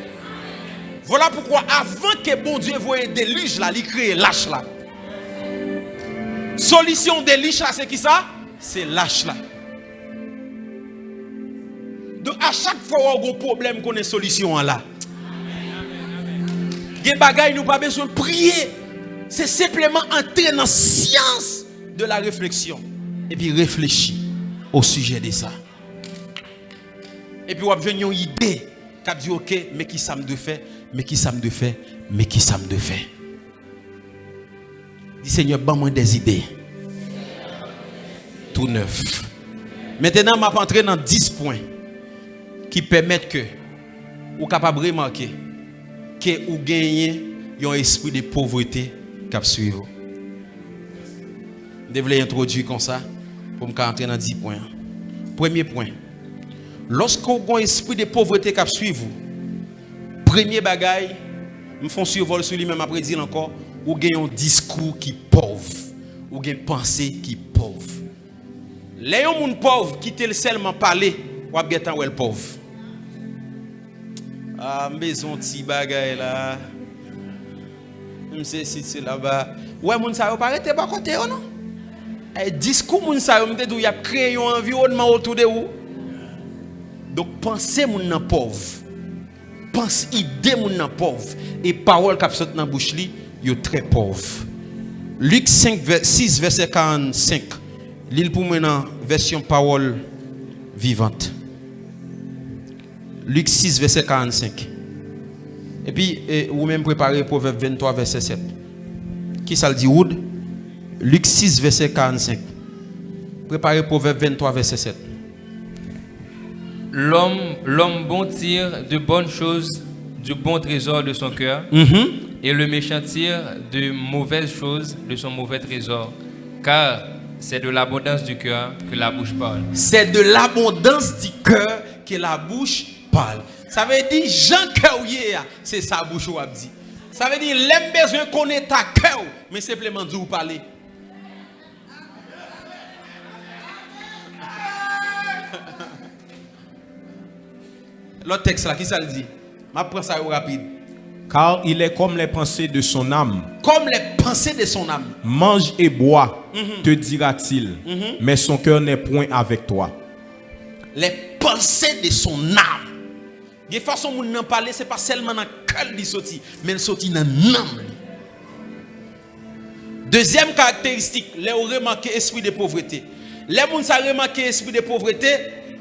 Voilà pourquoi avant que bon Dieu voie un déluge là, il crée lâche là. Solution déluge là, c'est qui ça? C'est lâche là. Donc à chaque fois où on a un problème qu'on a solution là. Il y a des bagailles nous pas besoin de prier. C'est simplement entrer dans la science de la réflexion. Et puis réfléchir au sujet de ça. Et puis, vous avez une idée. Qui a dit, ok, mais qui ça me de fait, mais qui ça me de fait, mais qui ça me de fait. Dis Seigneur, donne-moi des idées. Tout neuf. Maintenant, je vais entrer dans 10 points qui permettent que vous capable de remarquer que vous gagnez un esprit de pauvreté qui suivre. Je vais introduire comme ça pour me entrer dans 10 points. Premier point. Lorsqu'on a un esprit de pauvreté qui suivre, premier bagaille, me font survol sur lui-même après dire encore, ou gagne un discours qui est pauvre, ou gagne une pensée qui est pauvre. Les gens pauvres qui te seulement parler, ou a bien ou elle pauvre. Ah, maison petit bagaille là. C'est là-bas. Ouais, moun sa yo parete pas côté non. Et discours moun sa yo m'te dou y a créé un environnement autour de vous. Donc pensez moun nan pauvre. Pense idée moun nan pauvre et parole qui sortent dans bouche li, yo très pauvre. Luc 6 verset 45. Lis pour moi dans version parole vivante. Luc 6 verset 45. Et puis, vous même préparez Proverbe 23, verset 7. Qui ça le dit, Wood? Luc 6, verset 45. Préparez Proverbe 23, verset 7.
L'homme bon tire de bonnes choses du bon trésor de son cœur, et le méchant tire de mauvaises choses de son mauvais trésor. Car c'est de l'abondance du cœur que la bouche parle.
C'est de l'abondance du cœur que la bouche parle. Ça veut dire, Jean cœur, c'est sa bouche ou dit. Ça veut dire, l'aime besoin qu'on ait ta cœur, mais simplement de vous parler. L'autre texte là, qui ça le dit? Je prends ça rapide.
Car il est comme les pensées de son âme.
Comme les pensées de son âme.
Mange et bois, te dira-t-il, mais son cœur n'est point avec toi.
Les pensées de son âme. De façon où nous parler, ce n'est pas seulement dans le cœur qui sorti, mais il sorti dans l'âme. Deuxième caractéristique, les gens remarqué l'esprit de pauvreté. Les gens ont remarqué l'esprit de pauvreté,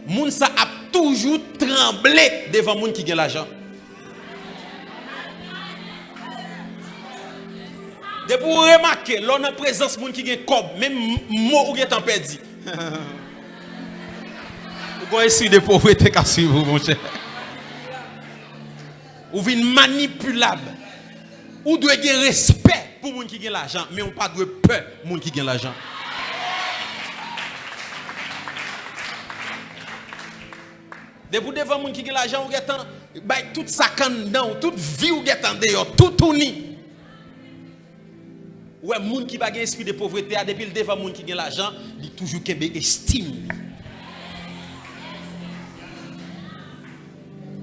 les gens ont toujours tremblé devant les gens qui ont l'argent. De pour remarquer, l'on a présence de gens qui ont cob, même mot ou est en perdu. Vous avez l'esprit de pauvreté qui suit vous, mon cher. Ou vin manipulable. Ou doit avoir respect pour les gens qui ont l'argent, mais on pas de peur pour les gens qui ont l'argent. Depuis devant les gens qui ont l'argent, vous avez toute sa canne dedans, toute vie vous avez en dehors, tout uni. Ouais, les gens qui ont un esprit de pauvreté, depuis devant les gens qui ont l'argent, ils ont toujours une estime.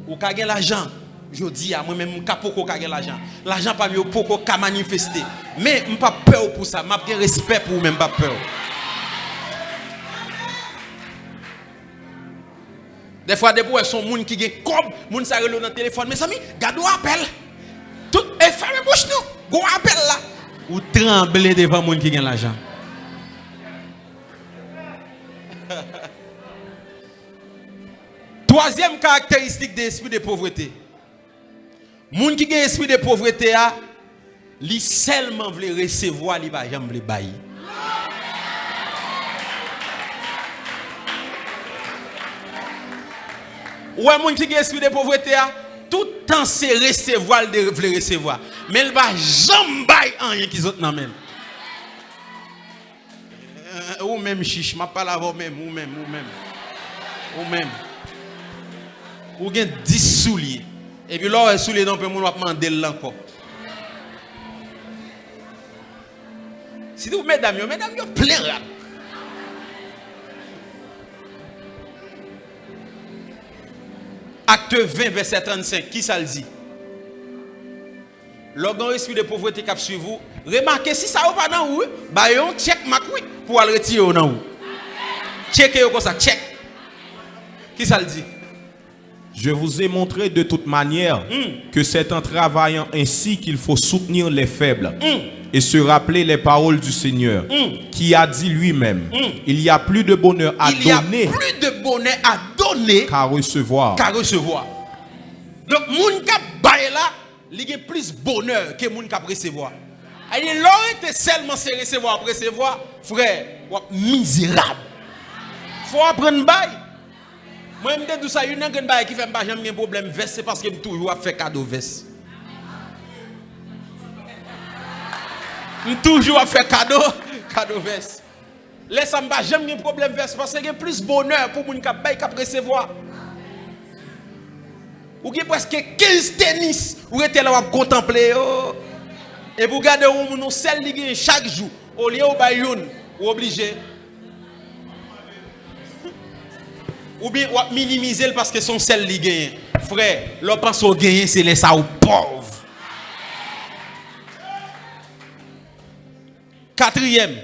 Ou qui ont l'argent. Je dis à moi-même, je ne peux pas l'argent. L'argent pas mieux pour manifester. Mais je n'ai pas peur pour ça. Je n'ai pas respect pour vous-même, pas peur. Des fois, des fois, son monde qui gagne comme, monde ça relève dans le téléphone. Mes amis, gardez appel. Tout est fermé bouche nous. Go appel là. Ou trembler devant monde qui gagne l'argent. Troisième caractéristique de l'esprit de pauvreté. Moun qui a esprit de pauvreté a, li seulement veut recevoir, li ba jamais veut bailler. Ouais, moun qui a esprit de pauvreté a, tout temps c'est recevoir, il veut recevoir. Mais il va jamais bailler rien qui autres nan même. Ou même chiche, m'a pas la même, ou même. Ou gen 10 souliers. Et puis là, souliers non peut moun va demander encore. Si vous mesdames, yo plein rap. Acte 20 verset 35, qui ça le dit? L'organ esprit de pauvreté qui suit vous, remarquez si ça ou pas dans vous, bah yon check macui pour aller retirer dans vous. Checkez comme ça, check. Qui ça le dit?
Je vous ai montré de toute manière que c'est en travaillant ainsi qu'il faut soutenir les faibles et se rappeler les paroles du Seigneur qui a dit lui-même, il y a plus de bonheur à donner qu'à recevoir.
Donc, moun ka baye là, il y a plus bonheur que moun ka recevoir. Et l'autre seulement se recevoir, frère, misérable. Faut apprendre baye. Moi, je me dis ça, il y a un bail qui fait pas jamais un problème veste, c'est parce que je toujours fait cadeau veste. Je toujours fait cadeau veste. Laisse-moi pas jamais un problème veste parce qu'il y a plus bonheur pour les gens qui recevoir. Ou qui presque 15 tennis, ou êtes là pour contempler. Et vous regardez où nous sommes chaque jour, au lieu de bayoun, ou obligé. Ou bien minimiser parce que son sel li gagne. Frère, l'on pense au gagner, c'est les ça aux pauvres. Quatrième,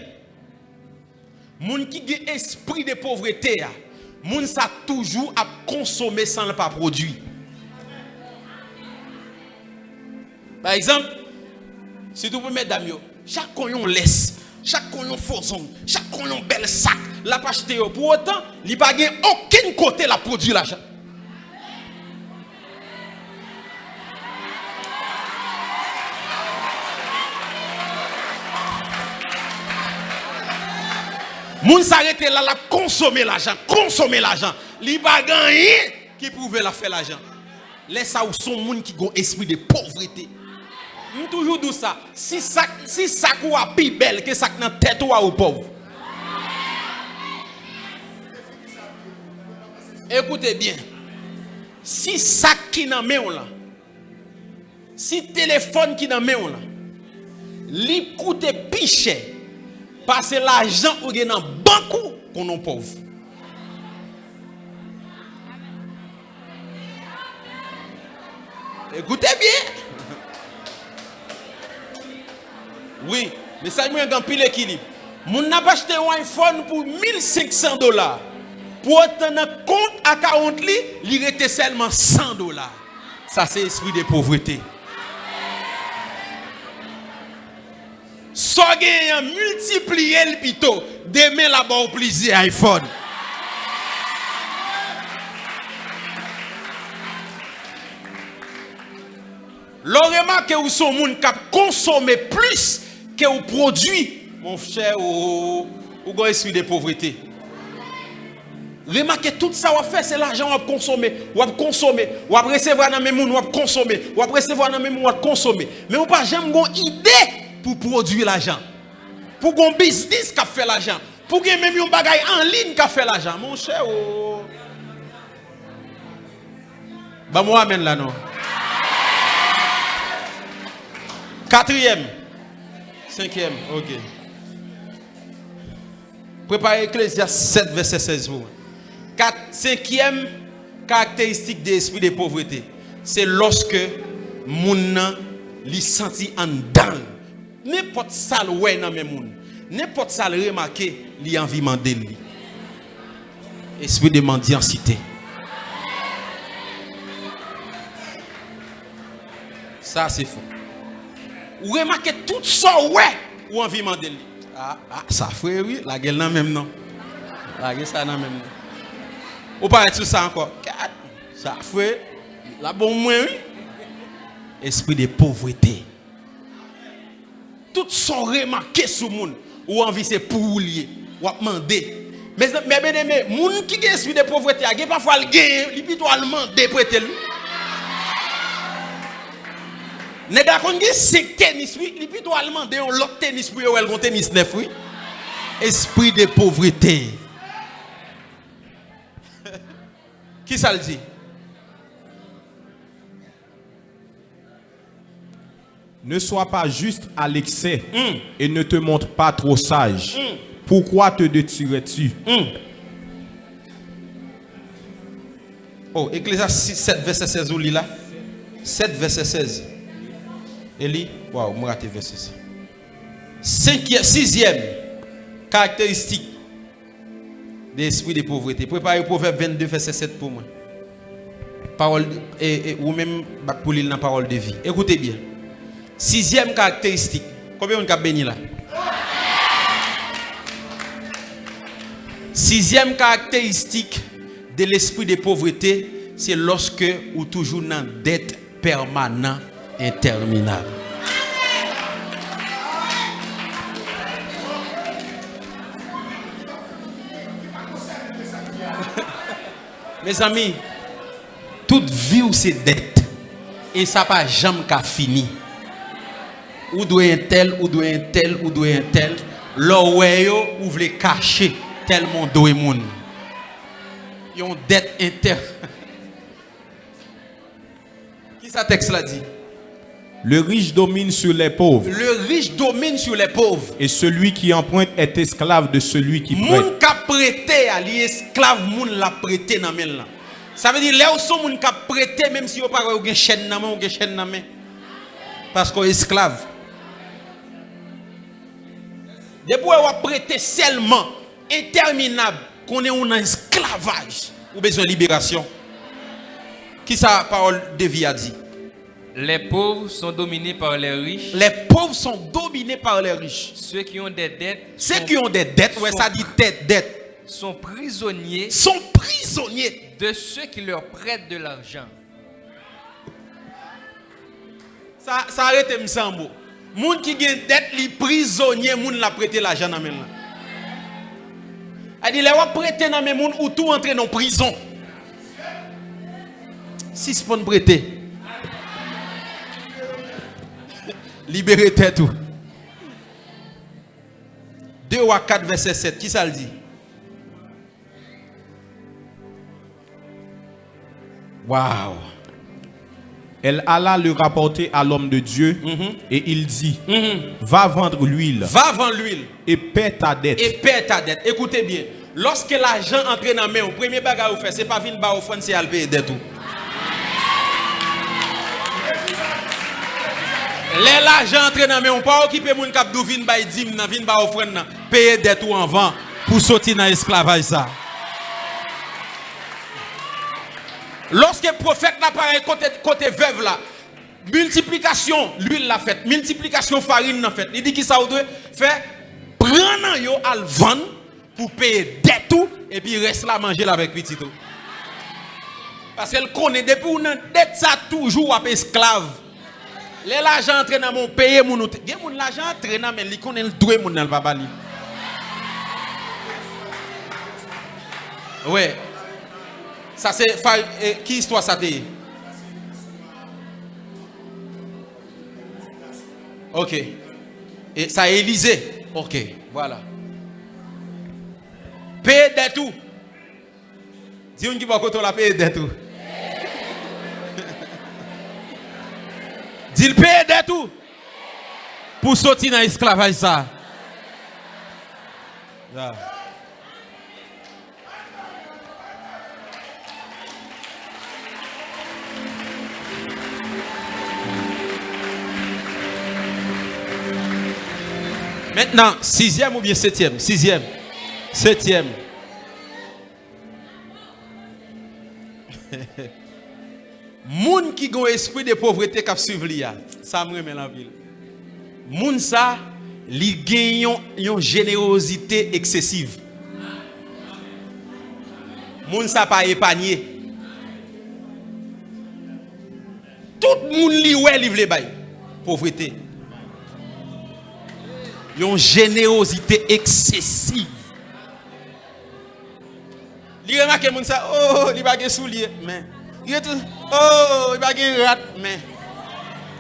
moun qui a esprit de pauvreté, moun ça toujours à consommer sans le pas produit. Par exemple, si vous mettez mesdames, chaque coyon laisse, chaque coyon fauson, chaque coyon bel sac, la pas acheter. Pour autant, il n'y a pas aucun côté la produit l'argent. Moun s'arrête là, la consommer l'argent. Il n'y a pas rien qui prouve la faire l'argent. Laisse ça où son moun qui a un esprit de pauvreté. Je toujours dis ça. Si ça ou a plus belle que ça dans tête ou au pauvre. Écoutez bien. Si ça qui dans main là. Si téléphone qui dans main là. Li coûte plus cher parce que l'argent ou gen dans banque qu'on non pauvre. Écoutez bien. Oui, mais ça il y a un pile équilibre. Moun n'a pas acheté un iPhone pour $1,500. Pour autant dans compte à 40 li, il était seulement $100. Ça c'est esprit de pauvreté. So gen multiplier le pito, demain là-bas au plaisir iPhone. L'on remarque que vous sont moun qui consommer plus que vous produit, mon cher, ou un esprit de pauvreté. Remarquez tout ça, vous fait, c'est l'argent que vous consommez, vous recevoir dans même moun, vous consommer, vous recevoir dans même moun, vous consommer. Mais vous pas jamais une idée pour produire l'argent. Pour un business qui fait l'argent. Pour que même un bagage en ligne qui fait l'argent. Mon cher, bah moi amène là non. Quatrième. Cinquième. Ok. Préparez Ecclésiaste 7, verset 16. Cinquième caractéristique de l'esprit de pauvreté. C'est lorsque moun li senti en dedans. N'importe ça le ouais dans mes moun. N'importe ça le remarquer, li envie mandé li. Esprit de mendiancité. Ça c'est faux. Ou remarquez tout ça ouais ou envie demander. Ça frère oui, la gueule nan même non. La gueule ça nan même non. Ou pas tout ça encore. Ça frère la bon moins oui. Esprit de pauvreté. Tout sont remarqués sur le monde. Ou envie c'est pour lier. Ou demander. Mais bien aimé, moun qui a esprit de pauvreté, il parfois le gain, il peut demander prêter lui. Nèg kon gen 5 tennis oui, il peut demander un l'autre tennis pour ou un tennis neuf oui. Esprit de pauvreté. Qui ça le dit?
Ne sois pas juste à l'excès et ne te montre pas trop sage. Pourquoi te détruirais-tu?
Oh, Ecclésiastes 7, verset 16, ou là? 7, verset 16. Eli, waouh, moi raté verset 16. 6e caractéristique de l'esprit de pauvreté. Préparez le Proverbe 22, verset 7 pour moi. Parole, ou même pour l'île dans parole de vie. Écoutez bien. 6e caractéristique. Combien on a béni là? 6e caractéristique de l'esprit de pauvreté, c'est lorsque ou toujours dans dette permanente interminable. Mes amis, toute vie ou c'est dette et ça pas jamais qu'à fini. Ou doit un tel, ou doit un tel, ou doit un tel. L'oreille ou voulez cacher tellement doit moun. Yon dette inter. Qui ça texte là dit?
Le riche domine sur les pauvres.
Le riche domine sur les pauvres.
Et celui qui emprunte est esclave de celui qui prête.
Moun ka prêté, ali esclave moun la prêté nan men là. Ça veut dire là où son moun ka prêté même si yo pas ou gen chaîne nan main ou gen chaîne nan main. Parce qu'on est esclave. Depuis ou prêté seulement interminable qu'on est en esclavage ou besoin de libération. Qui sa parole de vie a dit?
Les pauvres sont dominés par les riches.
Les pauvres sont dominés par les riches.
Ceux qui ont des dettes.
Ceux qui ont des dettes, ouais, ça dit dette.
Sont prisonniers.
Sont prisonniers
de ceux qui leur prêtent de l'argent.
Ça arrête m'sambo. Moun qui gen dette li prisonnier, moun la prêter l'argent dans main là. A dit les wa prêter dans main moun ou tout entrer dans prison. Si c'est pour prêter. Libérer tête tout. 2 ou 4 verset 7, qui ça le dit? Waouh.
Elle alla le rapporter à l'homme de Dieu et il dit, va vendre l'huile.
Va vendre l'huile.
Et paie ta dette.
Et paie ta dette. Écoutez bien. Lorsque l'argent entre dans la main, le premier bagage vous fait, c'est pas venir ba offrande, c'est à payer dette. L'argent entre dans la main, on pas occuper mon cap d'où vinn ba dim nan vinn ba offrande nan, payer dette ou en vent pour sortir dans l'esclavage ça. Lorsque le prophète n'a pas côté veuve là, multiplication, l'huile l'a fait, multiplication farine l'a fait. Il dit qu'il ça doit faire prendre yo al vendre pour payer dette tout et puis reste là manger avec petit tout. Parce qu'elle connaît depuis ou nan dette ça toujours à esclave. L'argent entre dans mon payer mon outil. Gen moun l'argent entre dans mais li connaît le droit mon nan papa li. Ouais. Ça c'est qui histoire ça t'est? OK. Et ça Élysée. OK, voilà. Paye de tout. Dis on qui va côté la paye de tout. Dis le paye de tout. Pour sortir dans l'esclavage ça. Yeah. Maintenant, 6e ou bien 7e? 6e. 7e. Moun qui ont esprit de pauvreté qui suivent li, ça me remet la ville. Moun ça, li gagne une générosité excessive. Moun ça pas épargné. Tout moun li ouais livre les bail. Pauvreté. Une générosité excessive. Li remarque moun ça, oh, li pas gen soulier, mais il tout, oh, il pas gen rat, mais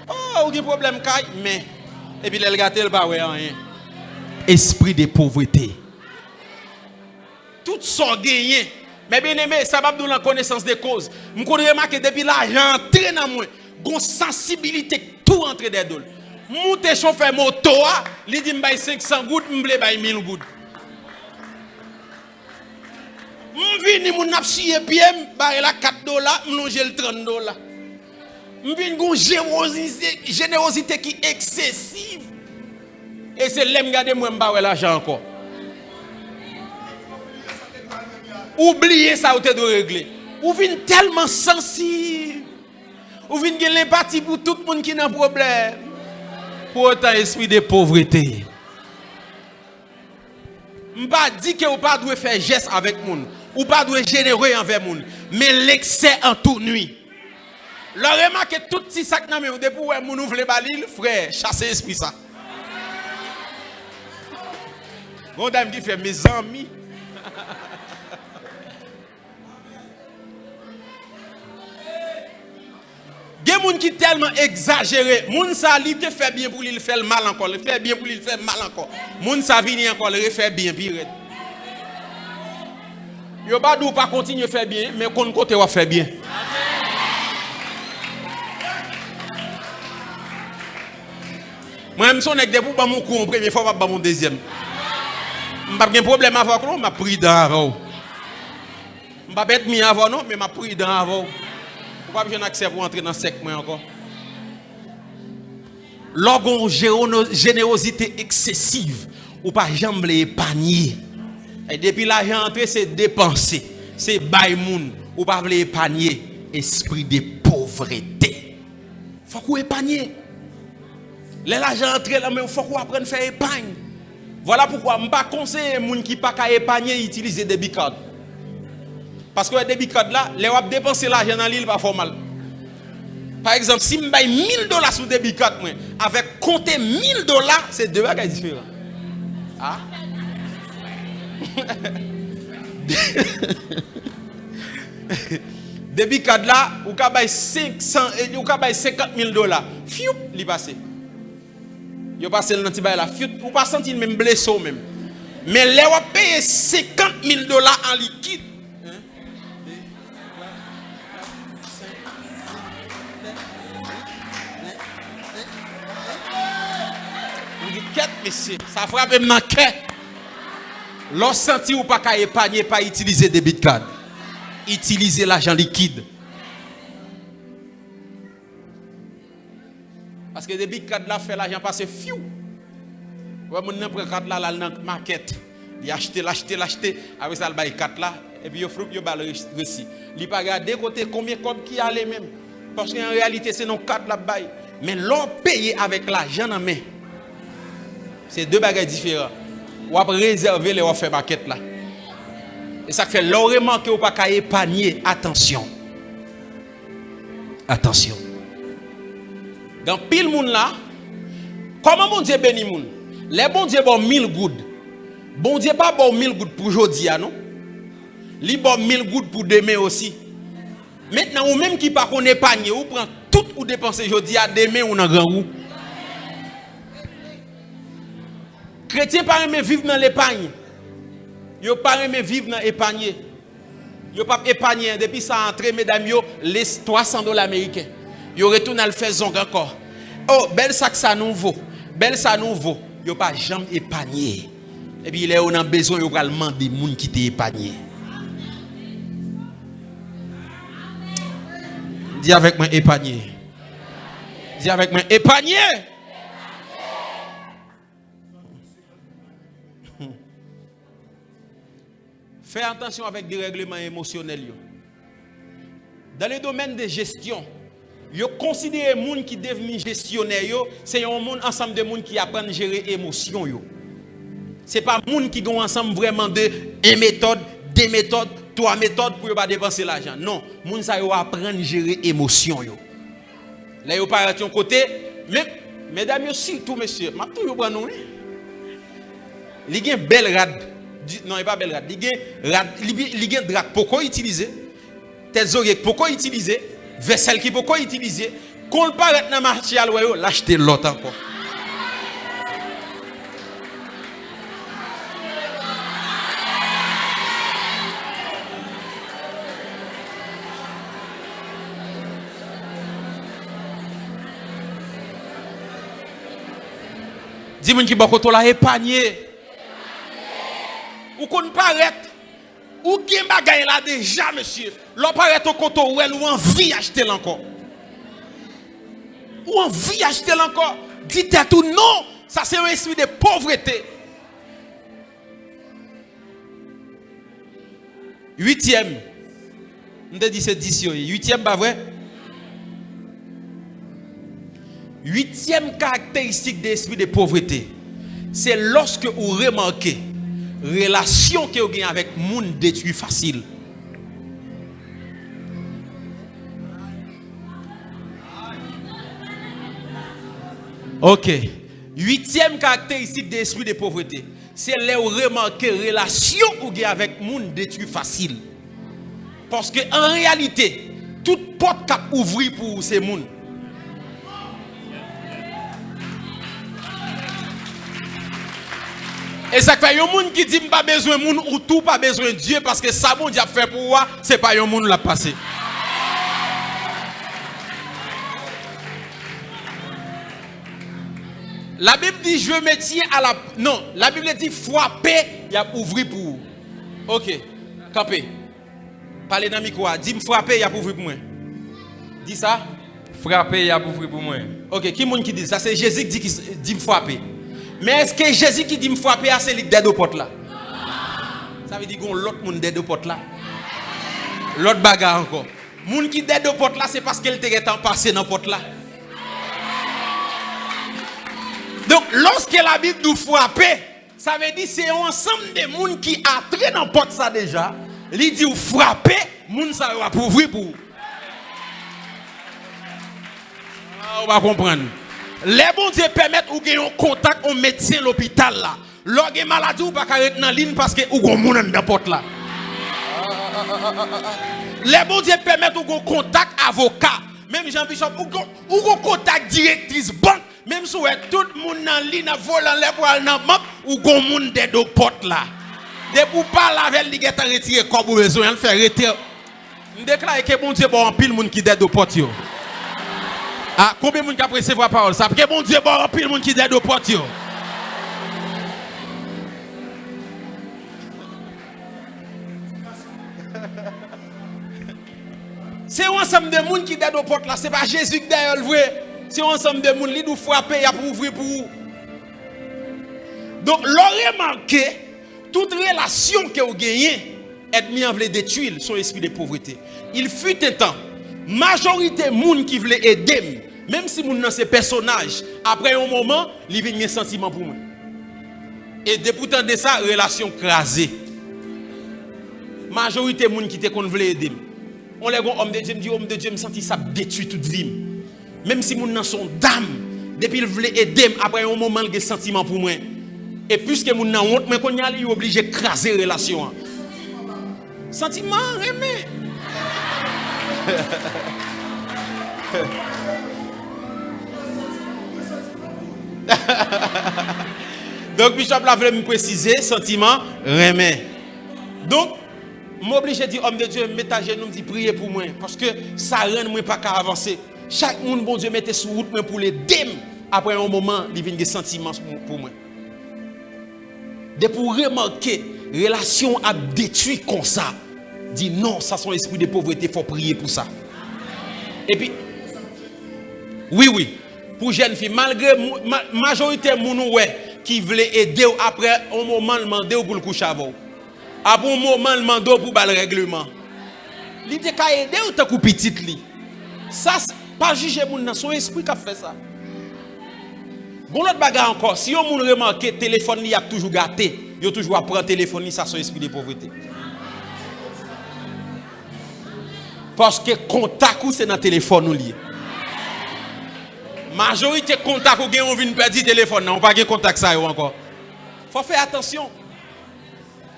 oh, il y a problème caille, mais et puis le gâté le pas ouais rien. Esprit de pauvreté. Tout ça gagné. Mais bien aimé, ça va nous la connaissance des causes. Je connais remarquer depuis l'argent entré dans moi, gon sensibilité tout entre des deux. Monter chauffeur moto, il dit m'bay 500 gouttes, m'ble bay 1000 gouttes. M'vini mon napsiye pied, m'bay la 4 dollars, m'longe le 30 dollars. M'vini gon générosité qui excessive. Et c'est l'aime garder moi m'bay l'argent encore. Oubliez ça ou te de régler. Ou vin tellement sensible. Ou vin gen l'empathie pour tout le monde qui n'a problème. Pour autant esprit de pauvreté. M'pas dit que ou pas doit faire geste avec moun, ou pas doit généreux envers moun, mais l'excès en toute nuit. Le remarque tout petit sac nan men depuis ouais moun ouvre balil, frère, chasser esprit ça. Bon dame qui fait mes amis. Gen moun qui tellement exagéré, moun sa li te fait bien pour lui, il fait le mal encore, il fait bien pour lui, il fait mal encore. Moun sa vini encore, il fait bien pire. Yo pas dou pas continuer faire bien, mais kon côté va faire bien. Moi même son nek de pour ba mon coup en première fois pas mon deuxième. M'pas gen problème avec non, m'a pris dans avant. M'pas bête mi avant non, mais m'a pris dans avant. Pas besoin d'accès pour entrer dans sec moi encore. Lorsqu'on générosité excessive ou pas jamais épargner. Et depuis l'argent entré c'est dépenser, c'est bail moun ou pas épargner, esprit de pauvreté. Faut qu'on épargne. L'argent entré là mais faut qu'on apprenne à faire épargne. Voilà pourquoi je pas conseiller moun qui pas qu'à épargner utiliser des debit card. Parce que les débit card là, les wap dépenser l'argent dans l'île pas fort mal. Par exemple, si je paye $1000 sur débit card avec compter $1000, c'est deux bagages différents. Ah. Débit card là, ou ka bay 500 ou ka bay $50,000. Fiou, li passé. Yo passé dans ti bay là, fiou, ou pas sentir même blessé même. Mais les wap payer $50,000 en liquide. Monsieur, ça frappe même dans le cœur. Lorsque senti ou pas qu'à épargner, pas utiliser débit card. Utiliser l'argent liquide. Parce que débit card là fait l'argent passer fiou. Ouais, mon nan prend carte là dans la market. Il acheter. Avec ça le bail carte là et puis yo froup yo bal récit. Il pas regarder côté combien code qui allait même. Parce qu'en réalité c'est non carte là bail. Mais l'on paye avec l'argent en main. C'est deux bagages différents. Ou après réserver les faire maquette là. Et ça fait l'on remarque ou pas qu'à épargner. Attention. Attention. Dans pile moun là, comment bon Dieu bénit moun? Les bon Dieu bon 1000 gouttes. Bon Dieu pas bon 1000 gouttes pour aujourd'hui non. Li bon 1000 gouttes pour demain aussi. Maintenant ou même qui pas qu'on épargne ou prend tout ou dépenser aujourd'hui à demain ou dans grand roue. Chrétien pas aimer vivre dans l'épargne. Yo pas aimer vivre dans épargner. Yo pas épargner depuis ça entré mesdames yo les $300 américains. Yo retourne à le faire zong encore. Oh, bel sac ça nouveau. Bel ça nouveau. Yo pas jamais épargner. Et puis il est on a besoin yo pral demander moun qui t'est épargné. Dis avec moi épargner. Dis avec moi épargner. Fais attention avec des règlements émotionnels. Dans le domaine de gestion, Yo considère les gens qui deviennent gestionnaires, c'est un monde ensemble de gens qui apprennent à gérer émotions. Ce n'est pas un monde qui ont ensemble vraiment de une méthode, deux méthodes, trois méthodes pour ne pas dépenser l'argent. Non, les gens apprennent à gérer émotions. Là, ils partent de ton côté. Mais, mesdames, surtout, monsieur, je vais vous prendre. Il y a une belle rade. Non, il n'y a pas belle rade. Il y a un drac pour quoi utiliser. Telles oreilles pour quoi utiliser. Vaisselle qui pourquoi utiliser. Qu'on le paraît dans le marché à l'ouest, l'acheter l'autre encore. Dis-moi qui beaucoup la épargné. Ou qu'on paraît. Ou gen bagay là déjà, monsieur. L'on paraît au côté ou envie acheter encore. Ou envie acheter encore. Dites tout non. Ça c'est un esprit de pauvreté. 8e. On te dit c'est 10. 8e, pas vrai? 8e caractéristique de l'esprit de pauvreté. C'est lorsque vous remarquez relation que vous avez avec le monde détruit facile. Ok. 8e caractéristique de l'esprit de pauvreté. C'est là où vous remarquez relation que vous avez avec le monde détruit facile. Parce que en réalité, toute porte qui ouvre pour ces gens. Et ça fait un monde qui dit pas besoin de monde ou tout pas besoin de Dieu parce que ça bon Dieu a fait pour moi, c'est pas un monde l'a passé. La Bible dit je me tiens à la non, la Bible dit frapper, il a ouvrir pour vous. OK. Campé. Parlez dans le micro, dis me frapper, il a ouvrir pour moi. Dis ça.
Frapper, il a ouvrir pour moi.
OK, qui monde qui dit ça? C'est Jésus qui dit me frapper. Mais est-ce que Jésus qui dit me frapper à celui des deux portes là? Ça veut dire qu'on l'autre monde des deux portes là. L'autre bagarre encore. Monde qui des deux portes là, c'est parce qu'elle était passé dans porte là. Donc lorsque la Bible nous frapper, ça veut dire c'est un ensemble de monde qui a entré dans porte ça déjà. Il dit ou frapper, monde ça va pour ouvrir pour. On va comprendre. Les bons dieux permettent ou gagner un contact au médecin l'hôpital là. Lorsque maladie ou pas carré dans ligne parce que ou gon moun dans porte là. Les bons dieux permettent ou gon contact avocat. Même Jean Bishop ou gon contact directrice banque. Même si tout le monde dans ligne volant les pour aller dans banque ou gon moun de deux porte là. De pour pas laver li geta retirer comme besoin le faire retirer. On déclare que bon Dieu bon en pile monde qui de deux porte yo. Ah, combien de monde qui a recevoir la parole? Ça parce que bon Dieu, bon, pile de monde qui est de porte. C'est un ensemble de monde qui est de porte là. Ce n'est pas Jésus qui est le vrai. C'est un ensemble de monde qui nous frapper et pour ouvrir pour vous. Donc, l'aurait manqué, toute relation que vous gagnez est mise en place détruire son esprit de pauvreté. Il fut un temps. Majorité de gens qui voulaient aider, même si moun dans ces personnages, après un moment, ils viennent un sentiment pour moi. Et depuis tant de ça, relation crasée. Majorité de gens qui voulaient aider. On les homme de Dieu me dit homme de Dieu me senti ça détruit toute vie. Même si moun dans son dame, depuis ils voulaient aider, après un moment, ils ont un sentiment pour moi. Et puisque moun dans honte, mais qu'on y a ils obligé de craser relation. Sentiment aimé. Donc Bishop là voulait me préciser sentiment remè. Donc m'oblige de dire homme de Dieu mettez à genoux me dit prier pour moi parce que ça rend moi pas qu'à avancer. Chaque monde bon Dieu mettez sur route pour les dem après un moment il vient des sentiments pour moi. De pour remarquer relation a détruit comme ça. Dit non, ça son esprit de pauvreté, faut prier pour ça. Et puis, oui, pour jeune fille, malgré majorité de gens qui veulent aider après un moment demander pour le coucher avant. Après un moment demander pour le règlement. Il était qu'à aider ou t'as coupé petite li. Ça Pas juger moun nan son esprit qui a fait ça. Bon l'autre bagarre encore, si on moun remarque téléphone li a toujours gâté, yo toujours prend téléphone li ça son esprit de pauvreté. Parce que contact ou c'est dans téléphone ou lié. Majorité contact ou gen on vinn perdre téléphone, non pas gen contact ça yo encore. Faut faire attention.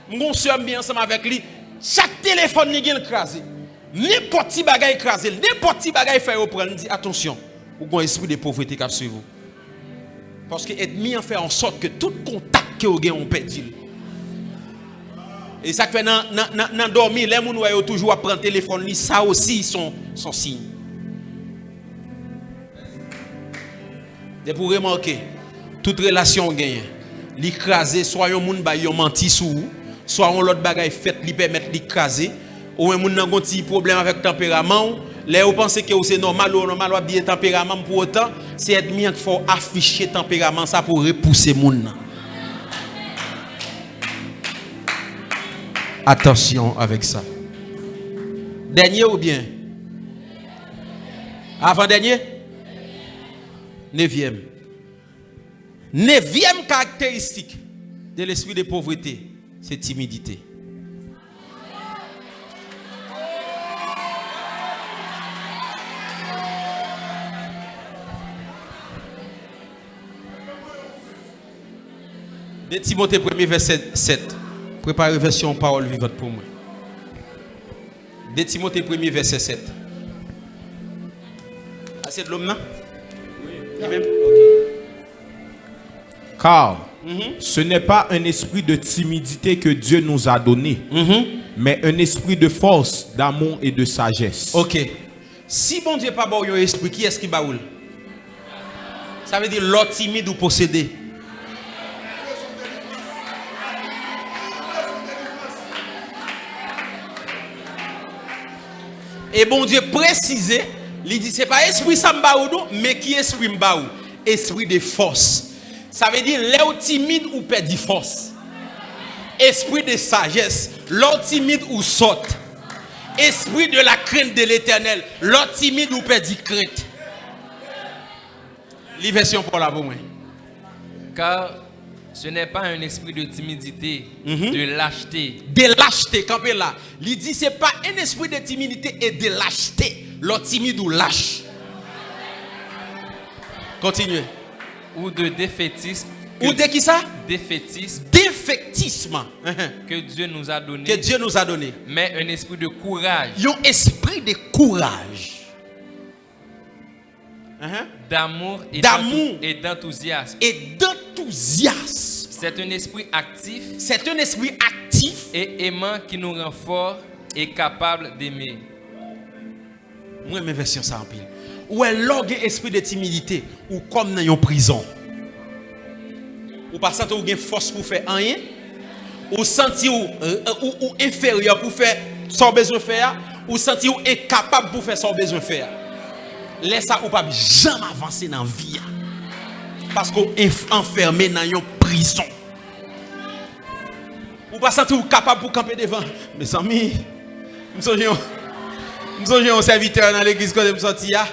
Mon soeur bien ensemble avec lui, chaque téléphone ni gen écrasé. N'importe qui bagay écrasé, n'importe qui bagay fait reprendre, dit attention, ou gon esprit de pauvreté qui suivre vous. Parce que ennemi en fait en sorte que tout contact que vous avez on perdu. Et ça fait dans dormir, les gens ont toujours à prendre téléphone, ça aussi son signe. Et pour remarquer, toute relation gagne, l'écraser, soit un monde ba yon menti sous vous, soit on l'autre bagaille fait lui permettre l'écraser, ou un monde n'a un petit problème avec tempérament, là vous pensez que c'est normal ou bien tempérament pour autant, c'est ennemi qu'il faut afficher tempérament ça pour repousser monde. Attention avec ça. Dernier ou bien? Avant-dernier? 9e. 9e caractéristique de l'esprit de pauvreté, c'est timidité. De Timothée 1er verset 7. Préparez version parole vivante pour moi. De Timothée 1er verset 7. Ah, c'est de l'homme, non? Oui. Même? Okay.
Car ce n'est pas un esprit de timidité que Dieu nous a donné, mais un esprit de force, d'amour et de sagesse.
Ok. Si bon Dieu pas bon un esprit, qui est-ce qui baoule? Ça veut dire l'autre timide ou possédé. Et bon Dieu précisé, il dit c'est pas esprit sambaou mais qui esprit mbaou, esprit de force. Ça veut dire l'autre timide ou perd force. Esprit de sagesse, l'autre timide ou saute. Esprit de la crainte de l'Éternel, l'autre timide ou perd crainte. Version pour la pour moi.
Car ce n'est pas un esprit de timidité, de lâcheté.
De lâcheté, campé là. Il dit c'est pas un esprit de timidité et de lâcheté. L'autre timide ou lâche. Continuez.
Ou de défaitisme.
Ou de qui ça?
Défaitisme.
Défaitisme.
Que Dieu nous a donné.
Que Dieu nous a donné.
Mais un esprit de courage.
Un esprit de courage.
D'amour et d'enthousiasme.
Et d'enthousiasme.
C'est un esprit actif.
C'est un esprit actif.
Et aimant qui nous rend forts et capables d'aimer.
Moi, mes versions ça en pile. Ou est l'orgue esprit de timidité ou comme dans une prison. Ou pas sentir ou gain force pour faire rien. Ou sentir ou inférieur pour faire sans besoin faire. Ou sentir ou incapable pour faire sans besoin faire. Laisse ça ou pas jamais avancer dans la vie. Parce qu'on est enfermé dans une prison. Ou pas sentir ou capable pour camper devant. Mes amis, nous sommes un serviteur dans l'église quand je me sorti là.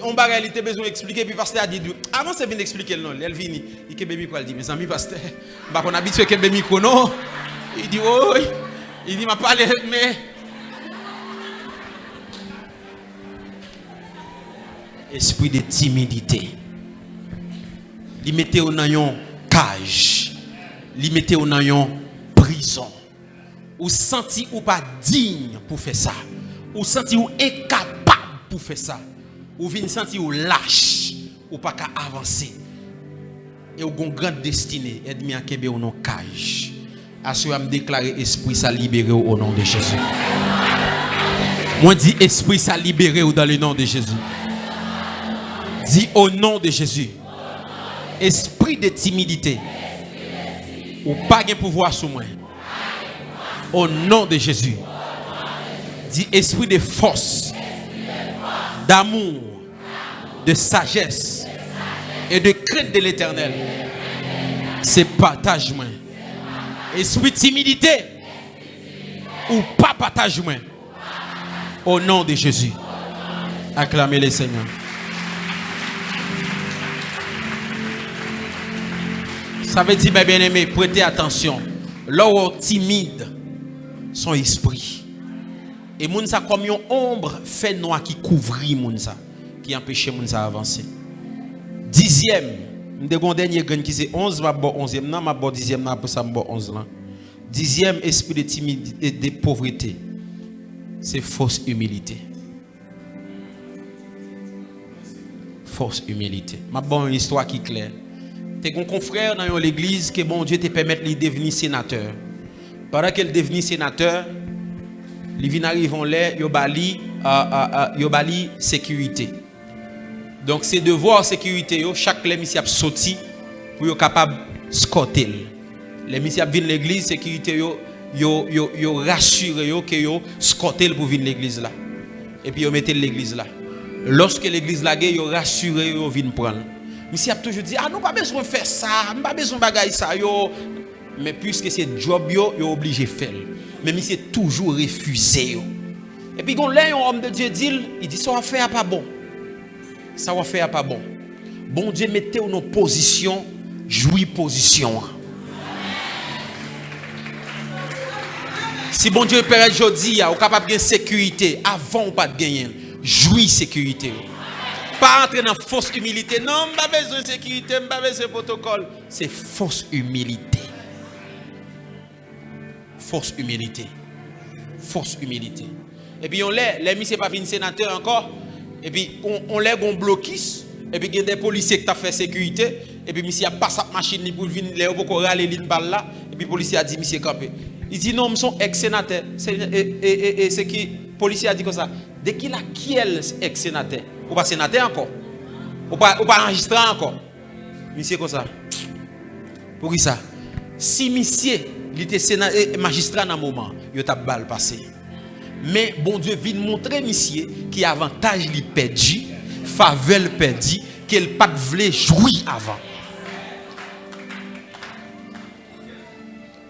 On bagay il besoin d'expliquer puis pasteur a dit avant c'est bien expliquer non, elle vient il que micro elle dit mes amis pasteur, bah on habitué que micro non. Il dit oh, il dit m'a parlé mais esprit de timidité. Il mettait au dans une cage. Il mettait au dans une prison. Ou senti ou pas digne pour faire ça. Ou senti ou incapable pour faire ça. Ou vient senti ou lâche ou pas qu'à avancer. Et ou gon grande destinée, ennemi a kebe ou non cage. Assurez me déclarer esprit ça libéré au nom de Jésus. Moi dis esprit ça libéré ou dans le nom de Jésus. Dis au nom de Jésus. Esprit de timidité. Ou pas de pouvoir sur moi. Au nom de Jésus. Dis esprit de force. D'amour. De sagesse. Et de crainte de l'Éternel. C'est partage moi. Esprit de timidité. Ou pas partage moi. Au nom de Jésus. Acclamez les Seigneurs. Ça veut dire, mes bien-aimés, prêtez attention. L'homme timide, son esprit. Et moun sa comme une ombre fait noir qui couvrit moun sa, qui empêche moun sa avancer. 10e, m'de dernier grain qui c'est 11, m'a bon 11e, non m'a bon 10e, non pour ça m'a bon 11 là. 10e esprit de timidité et de pauvreté. C'est fausse humilité. Fausse humilité. M'a bon une histoire qui est claire. T'es un confrère dans l'église que bon Dieu te permet de devenir sénateur. Pendant qu'elle devenir sénateur, il vient arriver en l'air, il bali sécurité. Donc c'est devoir sécurité chaque l'émission a sorti pour être capable de scotter. L'émission vient l'église sécurité yo rassurer que yo scotter pour venir l'église là. Et puis yo mettez l'église là. Lorsque l'église là yo rassurer yo vinn prendre. Monsieur a toujours dit, ah, nous pas besoin de faire ça, nous pas besoin de bagaille ça, yo. Mais puisque c'est job, yo obligé de faire. Mais monsieur toujours refusé, yo. Et puis, quand un homme de Dieu dit, il dit, ça va faire pas bon. Ça va faire pas bon. Bon Dieu, mettez en position, jouis position. Si bon Dieu père aujourd'hui, vous capable de sécurité, avant ou pas de gagner, jouis sécurité. Pas entrer dans fausse humilité. Non, je n'ai pas besoin de sécurité, je n'ai pas besoin de protocole. C'est fausse humilité. Fausse humilité. Fausse humilité. Et puis on les mis, c'est pas fini sénateur encore. Et puis on lève un blocus. Et puis il y a des policiers qui ont fait sécurité. Et puis monsieur a passé la machine pour venir, les pour râler l'île balle là. Et puis le policier a dit, monsieur campé. Il dit non, je suis ex-sénateur. Et c'est qui le policier a dit comme ça. Dès qu'il a qui est ex-sénateur, ou pas sénateur encore, ou pas enregistré encore. Monsieur comme ça. Pour qui ça? Si monsieur, il était magistrat dans un moment, il a balle passé. Mais bon Dieu vient montrer monsieur qui avantage li perdu, faveur perdu, qu'elle pas voulait jouir avant.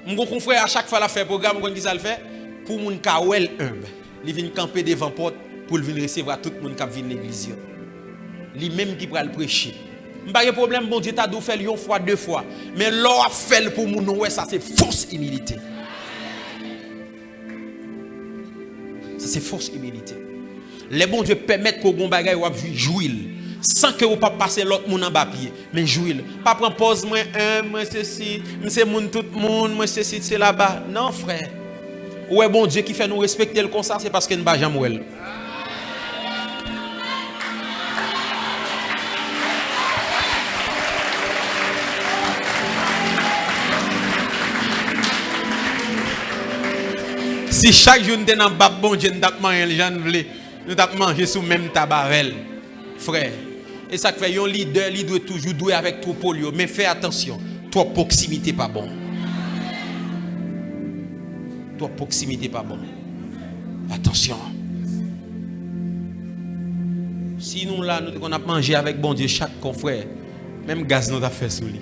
Mon confrère à chaque fois la fait programme qu'on dit ça le fait pour mon kawel humble. Il vient camper devant porte pour venir recevoir tout le monde qui vient l'église. Lui même qui va le prêcher. Pas de problème, bon Dieu t'a dû faire une fois, deux fois, mais l'or fait pour mon ouais ça c'est fausse humilité. Ça c'est fausse humilité. Les bons Dieu permettent qu'on gon bagaille ou jouir sans que vous pas passer l'autre monde en bas pied, mais jouir. Pas prendre pause moi ceci, c'est moun tout monde, moi ceci c'est là-bas. Non frère. Ouais bon Dieu qui fait nous respecter le comme ça, c'est parce qu'il ne va jamais well. Si chaque jour nous sommes dans le bon Dieu, nous avons mangé les gens, nous avons mangé sous même tabarel, frère. Et ça fait un leader, il doit toujours douer avec trop polio. Mais fais attention, trop proximité pas bon. Trop proximité pas bon. Attention. Si nous là, nous avons mangé avec bon Dieu chaque confrère, même gaz nous a fait sous lui.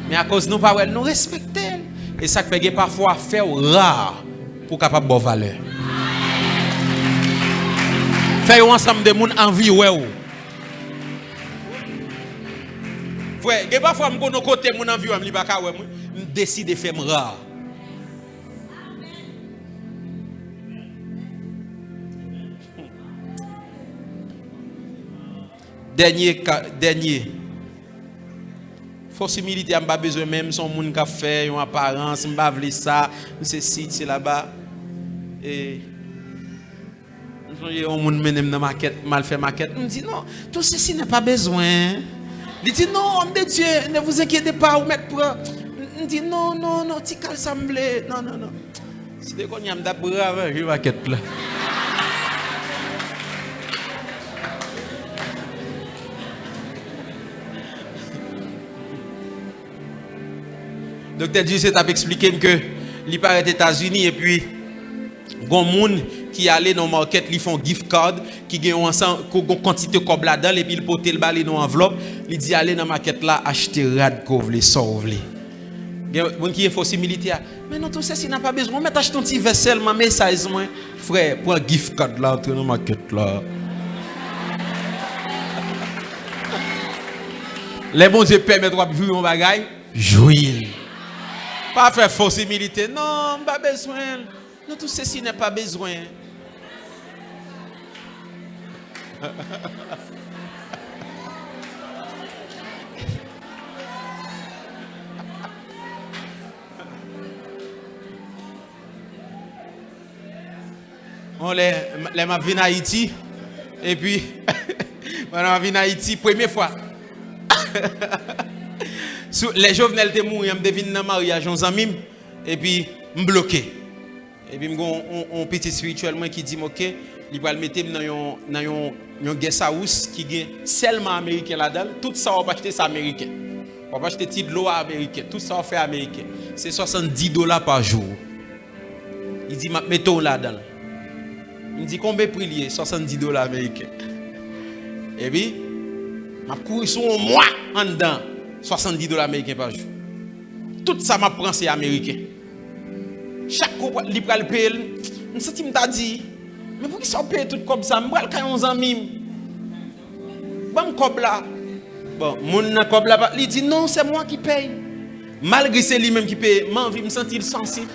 Mais à cause de nous pas nous respecter. Et ça fait parfois faire rare. Pour capable de valeur. Faire ensemble de monde envie ouais. Frère, il y a parfois me connais côté mon envie me li pas ka ouais, me décide de faire rare. Dernier. Fausse humilité, on pas besoin même son monde qui fait une apparence, on pas vle ça, c'est site c'est là-bas. Et on monde menem dans maquette, mal fait maquette. On dit non, tout ceci n'a pas besoin. Il dit non, homme de Dieu, ne vous inquiétez pas, vous mettez pour. On dit non, tu calme semble. Non. Si de qu'on y a d'abord je maquette là. Docteur Dieu s'est expliqué que il part aux États-Unis et puis gon monde qui allait dans market, ils font gift card qui gagne ensemble quantité de cob là-dedans et puis il porter le balai dans enveloppe, il dit aller dans market là acheter rad ko vle sauver. Bon qui est fausse humilité. Mais non tout ça si n'a pas besoin, mais acheter un petit verre seulement message moi frère, prends gift card là entre dans market là. Les bons Dieu permettent de vivre un bagage, jouir. Pas faire fausse humilité. Non, pas besoin. Non, tout ceci n'est pas besoin. On les m'a venu à Haïti et puis on venu à Haïti première fois. Les Jovenel te mourir, me devine dans mariage en amis et puis me bloqué. Et puis on petit spirituellement qui dit OK, il va le mettre dans un guest house qui est seulement américain là-dedans. Tout ça on va acheter ça américain. On va acheter petit l'eau américain, tout ça on fait américain. C'est $70 par jour. Il dit mettons là-dedans. Il me dit combien prix lié? $70 américains. Et puis, je cours sur un mois en dedans. $70 américains par jour. Tout ça m'a pris c'est américain. Chaque fois il va le payer. Je me suis dit, mais pourquoi ça paye tout comme ça? Je vais le 11 amis. Bon, comme là. Bon, mon comme là, il dit non, c'est moi qui paye. Malgré c'est lui-même qui paye, j'ai envie de me sentir sensible.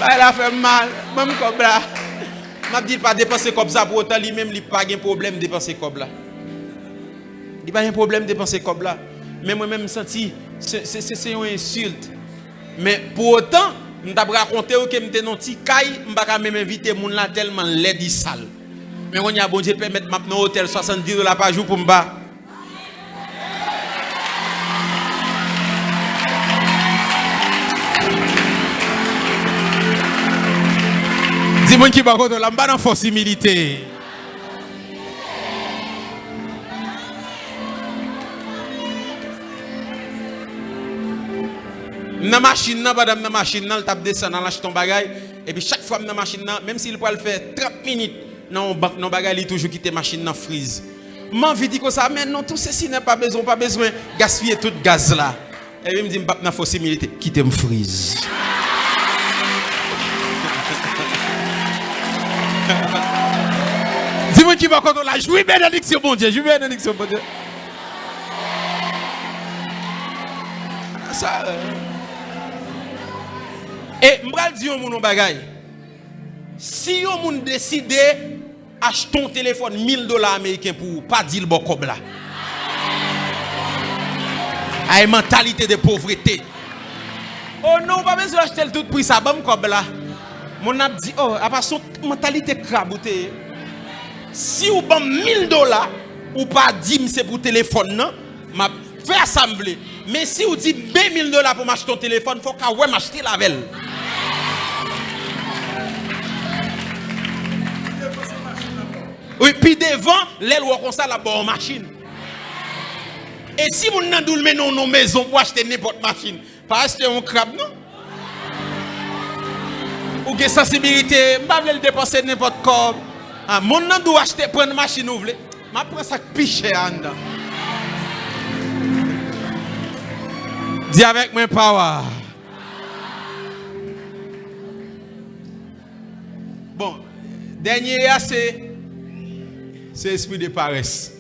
Elle a fait mal, même comme là. Je ne dis pas dépenser comme ça pour autant, lui-même, il n'a pas de problème de dépenser comme là. Il n'a pas de problème de dépenser comme là. Mais moi-même, je senti, c'est une insulte. Mais pour autant, je vais raconter que je suis un petit caille, je ne vais pas même inviter les gens tellement laid et sale. Mais on y a bon Dieu permettre de dans hôtel $70 par jour pour me battre. Dis-moi qui va contre la dans force humilité. Dans la machine, madame, dans la machine, elle tape descendre, elle achète ton bagage. Et puis chaque fois dans la machine, même s'il peut le faire 30 minutes, dans le bagage, il toujours quitte la machine dans frise. M'en envie de dire ça, mais non, tout ceci n'a pas besoin de gaspiller tout le gaz là. Et puis il me dit, je vais force humilité, quitte me frise. Dis-moi qui va contre la jouer bénédiction, bon Dieu, jouer bénédiction, bon Dieu. Ça. Et je vais dire mon bagay. Si on décide d'acheter un téléphone $1000 américains pour pas dire le bon comme là. A une mentalité de pauvreté. Oh non, pas besoin d'acheter le tout prix ça bon comme là. Mon a dit oh, à part son mentalité crabouté. Si vous avez $1000 ou pas 10 c'est pour téléphone non, m'a fait assembler. Mais si vous dites $2000 pour m'acheter ton téléphone, faut qu'à ouais m'acheter la velle. Oui, puis devant, l'aile ou comme ça la bonne machine. Et si vous n'avez pas nos maisons pour acheter n'importe machine, pas acheter un crabe non? Ou que sensibilité, je ne vais pas dépenser n'importe quoi. Mon nom doit acheter prendre une machine ouverte. Je prends ça piché en dedans. Dis avec moi power. Bon, dernier c'est l'esprit de paresse.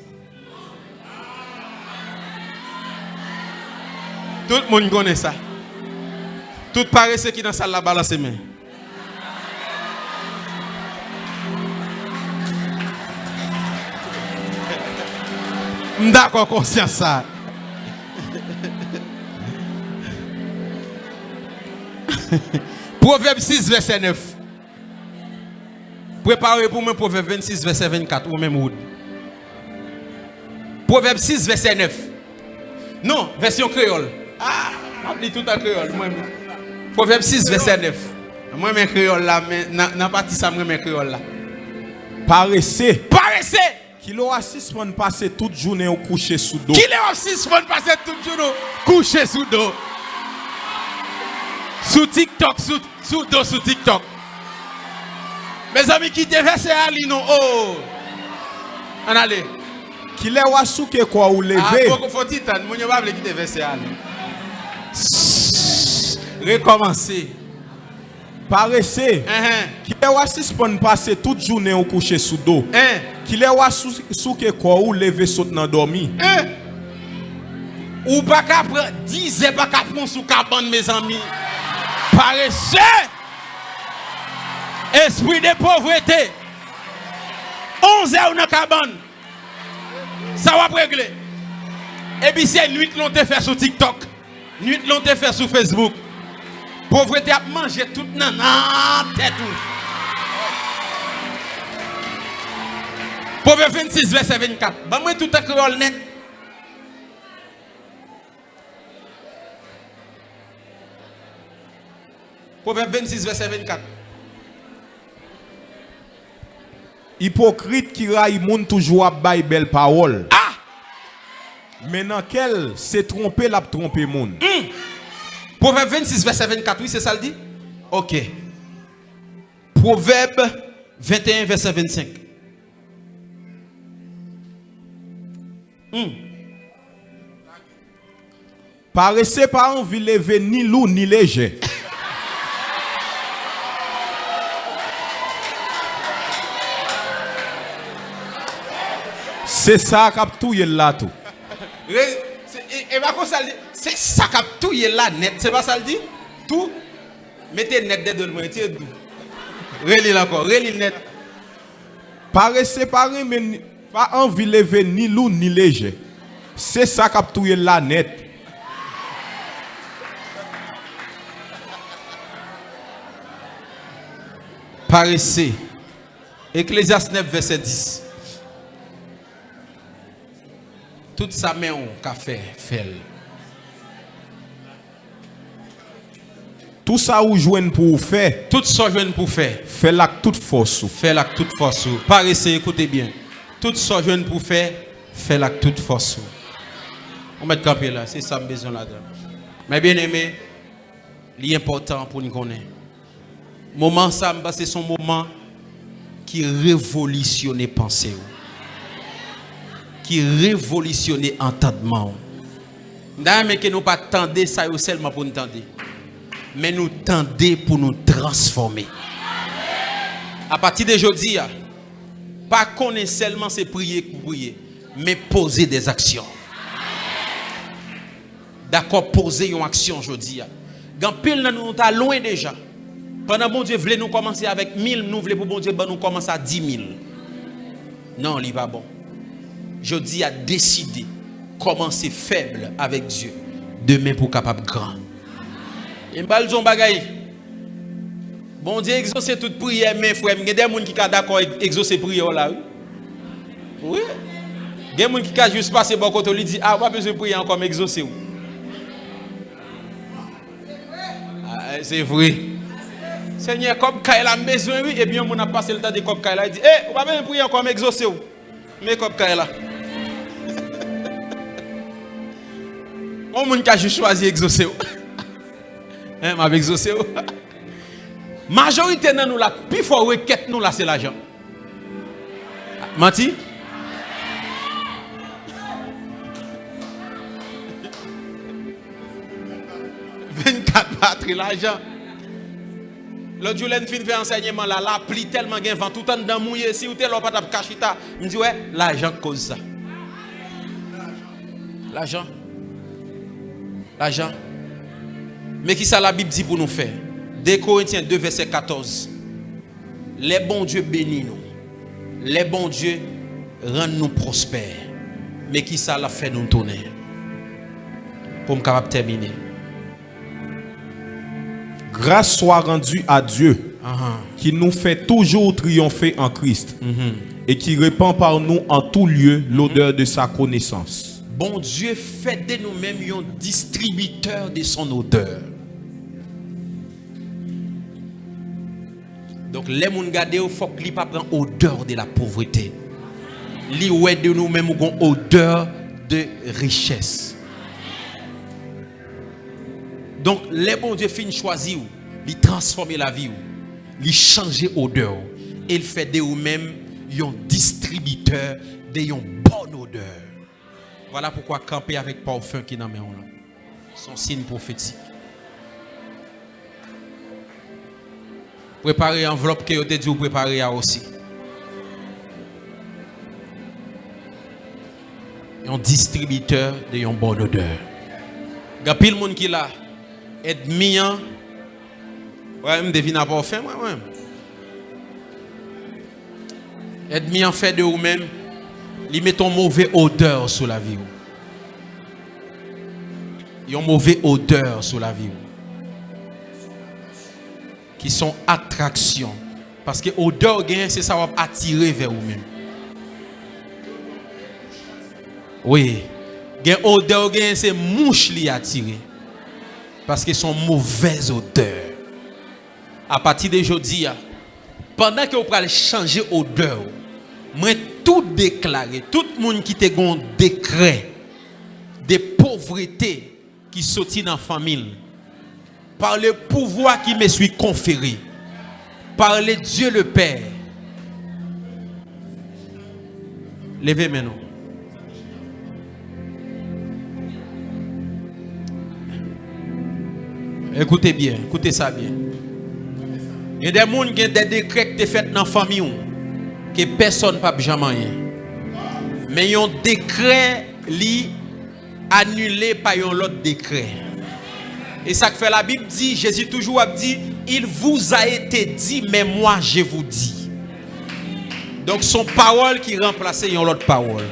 Tout le monde connaît ça. Tout paresse qui dans la salle la balance ses mains. D'accord, conscience ça. Proverbe 6, verset 9. Préparez pour moi Proverbe 26, verset 24. Ou même Wood. Proverbe 6, verset 9. Non, version créole. Ah, je tout en créole. Proverbe 6, verset 9. Moi, je créole là, mais dans partie ça, je créole là.
Paressez.
Paressez.
Qui l'aura 6 mois passer toute journée au coucher sous dos.
Qui l'aura 6 mois passer toute journée coucher sous dos. Sous TikTok, sous dos, sous TikTok. Mes amis qui te versent à l'ino, oh. On allez.
Qui l'aura souke quoi ou lever.
Ah, faut titan, mon yo pas qui te versent à l'ino. Recommencer.
Paressez. Qui l'aura 6 mois passer toute journée au coucher sous dos. Qui les wa sous que quoi ou lever saute dans dormi.
Ou pas qu'à prendre 10 pas qu'à prendre sous cabane mes amis. Paresseux. Esprit de pauvreté. 11 heures dans cabane. Ça va régler. Et puis c'est nuit l'on te fait sur TikTok. Nuit l'on te fait sur Facebook. Pauvreté a mangé tout nan tête. Proverbe 26 verset 24. Bah moi tout à créole net. Proverbe 26 verset 24.
Hypocrite qui raille moun toujours à bail belle parole.
Ah!
Maintenant quel s'est trompé l'a trompé moun.
Proverbe 26 verset 24, oui c'est ça le dit? OK. Proverbe 21 verset 25.
Paraissez pas envie lever ni lourd ni léger. C'est ça qui a tout là tout.
C'est ça qui a tout là net, c'est pas ça le dit? Tout mettez net dedans le moitié tout. Relis encore, relis net.
Paraissez pas mais pas envie lever ni lourd ni léger. C'est ça qui a tout là net.
Paraissez. Ecclésiaste 9 verset 10. Tout ça met on qu'a fait.
Tout ça ou joine pour faire.
Tout ça joine pour faire.
Fait la toute force.
Fait la toute force. Paraissez, écoutez bien. Tout ça joine pour faire. Fait la toute force. On met camper là, c'est ça besoin là-dedans. Mais bien aimé, l'important pour nous connaître. Moment ça, c'est son moment qui révolutionne pensée. Qui révolutionne entendement. Mais que nous pas tendre ça seulement pour nous tendre. Mais nous tendre pour nous transformer. À partir d'aujourd'hui, pas connaître seulement c'est prier pour prier, mais poser des actions. D'accord, poser une action aujourd'hui. Quand pile nous ta loin déjà. Pendant bon Dieu voulait nous commencer avec 1000, nous voulons pour bon Dieu nous commencer à 10 000. Non, il va bon. Je dis à décider commencer faible avec Dieu, demain pour capable grand. Et m'bal jon bagay. Bon Dieu exaucer toute prière mais frère, il y a des gens qui sont d'accord exaucer prière là. Oui. Il y a des gens qui sont juste passer bon côté lui dit ah, pas besoin de prier encore mais exaucer. Ah, c'est vrai. Seigneur, comme Kaila a besoin, oui, et bien on a passé le temps de comme Kaila, il dit, eh, on va bien prier encore, mais exaucer ou. Mais comme Kaila. On monde qui a juste choisi exaucer ou. Hein, m'a exaucer ou. Majorité dans nous là, plus fort requête nous là, c'est l'argent. Menti? « 24 batteries l'argent. L'autre jour, l'en fin fait enseignement là, la pli tellement gen vent tout en dans mouillé si ou t'es là pas t'a cachita, me dit ouais, l'argent cause ça. L'argent. Mais qui ça la Bible dit pour nous faire? 2 Corinthiens 2 verset 14. Les bons dieux bénissent nous. Les bons dieux rendent nous prospères. Mais qui ça la fait nous tourner? Pour me capable terminer.
Grâce soit rendue à Dieu, qui nous fait toujours triompher en Christ, et qui répand par nous en tout lieu l'odeur de sa connaissance.
Bon Dieu fait de nous-mêmes un distributeur de son odeur. Donc les gens regardent, il faut qu'ils ne prennent pas odeur de la pauvreté. Li ouais de nous-mêmes une odeur de richesse. Donc, les bons dieux finissent choisir, ils transformer la vie, ils changer odeur, et ils fait de vous-même un distributeur de une bonne odeur. Voilà pourquoi camper avec parfum qui n'a pas son signe prophétique. Préparez l'enveloppe que vous avez dit vous préparer aussi. un distributeur de une bonne odeur. Gapil moun qui là ennemi hein. Ouais, me devine pas fait moi ouais. Ennemi en fait de ou même, il met ton mauvais odeur sur la vie. Il y a une mauvaise odeur sur la vie. Qui sont attractions. Parce que odeur c'est ça va attirer vers vous-même. Oui. Gen odeur c'est mouche li attirer. Parce que sont mauvaises odeurs. À partir d'aujourd'hui, pendant que vous allez changer odeur, moi tout déclarer, tout le monde qui te gon décret de pauvreté qui sortit dans la famille, par le pouvoir qui me suis conféré, par le Dieu le Père. Levez maintenant. Écoutez bien, écoutez ça bien. Il y a des gens qui ont des décrets qui sont faits dans la famille que personne ne peut jamais rien. Mais il y a un décret li annulé par un autre décret. Et ça que fait la Bible dit, Jésus toujours a dit, il vous a été dit, mais moi je vous dis. Donc son parole qui remplace une autre parole.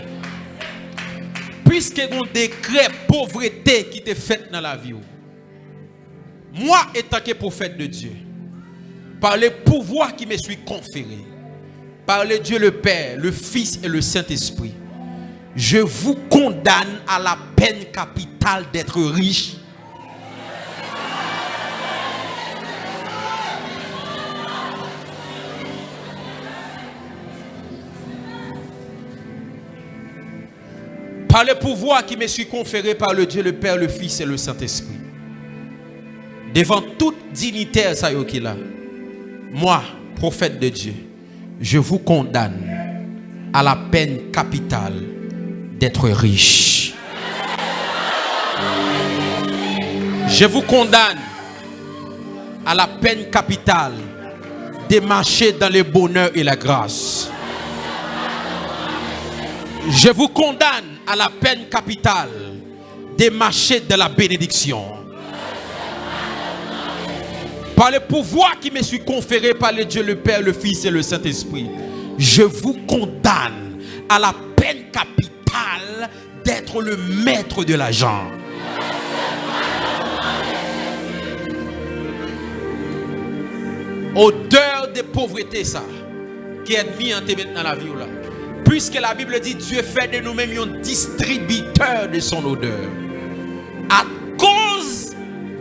Puisque il y a un décret pauvreté qui est fait dans la vie. Moi, étant que prophète de Dieu, par le pouvoir qui me suis conféré, par le Dieu le Père, le Fils et le Saint-Esprit, je vous condamne à la peine capitale d'être riche. Par le pouvoir qui me suis conféré par le Dieu le Père, le Fils et le Saint-Esprit. Devant toute dignitaire, ça y est là. Moi, prophète de Dieu, je vous condamne à la peine capitale d'être riche. Je vous condamne à la peine capitale de marcher dans le bonheur et la grâce. Je vous condamne à la peine capitale de marcher dans la bénédiction. Par le pouvoir qui me suis conféré par le Dieu le Père, le Fils et le Saint-Esprit, je vous condamne à la peine capitale d'être le maître de l'argent. Odeur de pauvreté, ça, qui est mis en tête dans la vie là. Puisque la Bible dit, Dieu fait de nous-mêmes un distributeur de son odeur. À cause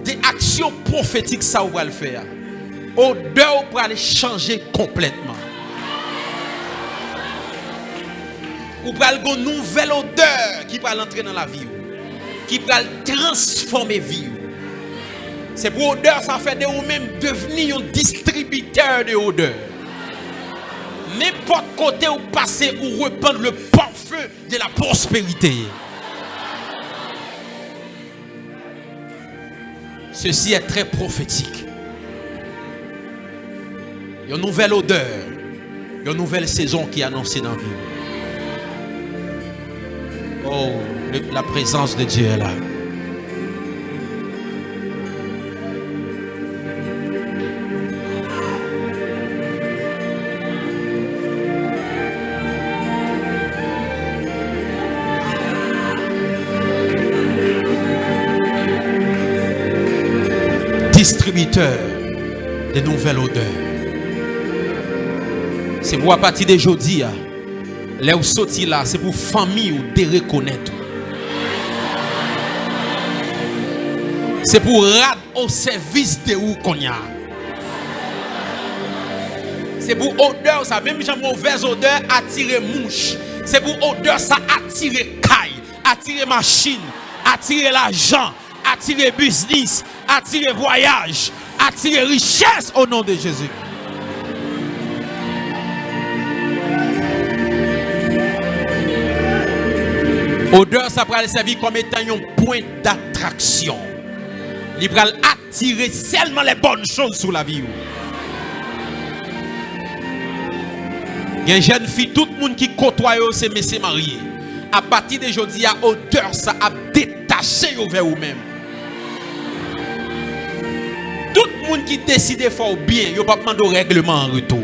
des actions prophétiques, ça va le faire. Odeur pour aller changer complètement. Ou pour aller une nouvelle odeur qui va entrer dans la vie. Qui va transformer la vie. C'est pour odeur, ça fait de vous-même devenir un distributeur de odeur. N'importe côté où passer ou répandre le parfum de la prospérité. Ceci est très prophétique. Il y a une nouvelle odeur, il y a une nouvelle saison qui est annoncée dans la vie. Oh, la présence de Dieu est là. Distributeur de nouvelles odeurs. C'est pour à partir d'aujourd'hui, là où sorti là, c'est pour famille ou de reconnaître. C'est pour rad au service de où qu'on y a. C'est pour odeur ça, même si mauvaise odeur attirer mouche. C'est pour odeur ça attirer caille, attirer machine, attirer l'argent, attirer business, attirer voyage, attirer richesse au nom de Jésus. Odeur, ça va servir comme étant un point d'attraction. Il va attirer seulement les bonnes choses sur la vie. Il y a une jeune fille, tout le monde qui côtoie, c'est messieurs mariés. À partir d'aujourd'hui, à odeur, ça a détaché vers vous-même. Tout le monde qui décide de faire bien, il ne pas demander au règlement en retour.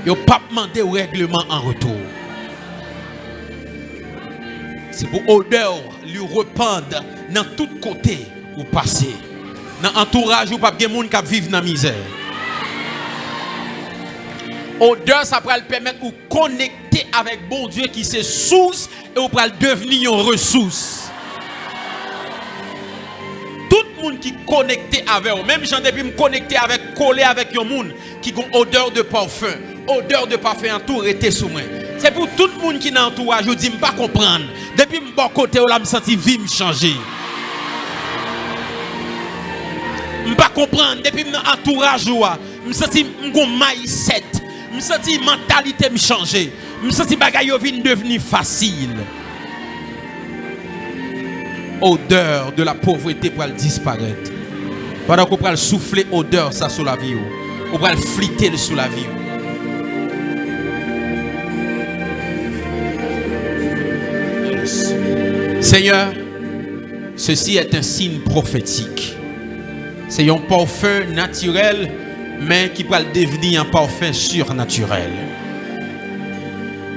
Il ne pas demander au règlement en retour. C'est pour odeur lui répandre dans tous côtés où passer. Dans l'entourage où pas de monde qui vivent dans la misère. Odeur, ça va le permettre de connecter avec bon Dieu qui c'est source et vous va devenir une ressource. Tout le monde qui est connecté avec vous, même j'en ai pu me connecter avec, coller avec un monde qui a une odeur de parfum. Odeur de parfum en tout rester sous moi. C'est pour tout le monde qui est dans l'entourage, je dis, je ne pas comprendre. Depuis mon bon côté, je me sens vie me changer. Je ne pas comprendre. Depuis mon entourage, je me sens mon mindset. Je me sens mentalité me changer. Je me sens bagaille devenir facile. Odeur de la pauvreté pour disparaître. Pendant qu'on va souffler odeur ça sous la vie. On va fliter sous la vie. Seigneur, ceci est un signe prophétique. C'est un parfum naturel, mais qui va devenir un parfum surnaturel.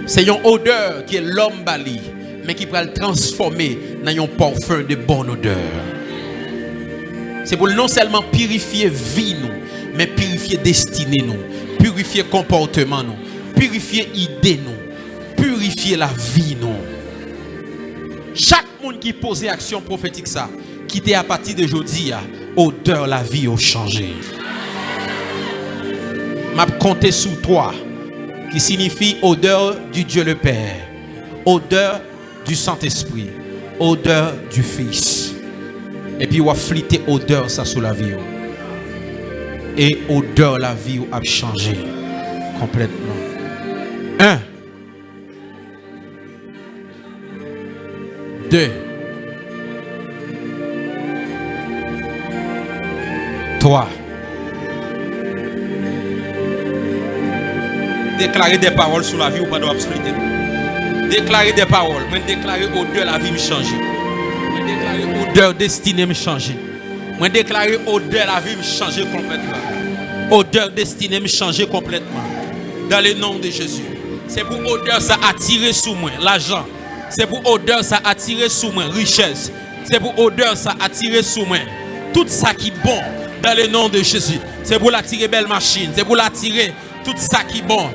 C'est une odeur qui est l'homme bali, mais qui va le transformer dans un parfum de bonne odeur. C'est pour non seulement purifier vie nous, mais purifier destinée nous, purifier comportement nous, purifier idée nous, purifier la vie nous. Chaque monde qui pose action prophétique ça, qui était à partir d'aujourd'hui, odeur la vie a changé. M'a compté sous toi, qui signifie odeur du Dieu le Père, odeur du Saint-Esprit, odeur du Fils. Et puis on va fliter odeur ça sous la vie. Et odeur la vie a changé complètement. 1. 2. 3. Déclarer des paroles sur la vie ou pas de splitter. Déclarer des paroles. Mais déclarer odeur la vie me changer. Mais déclarer odeur destinée me changer. Mais déclarer odeur la vie me changer complètement. Odeur destinée me changer complètement. Dans le nom de Jésus. C'est pour odeur ça attirer sous moi l'argent. C'est pour odeur ça attirer sous moi richesse. C'est pour odeur ça attirer sous moi tout ça qui est bon dans le nom de Jésus. C'est pour l'attirer belle machine. C'est pour l'attirer tout ça qui est bon.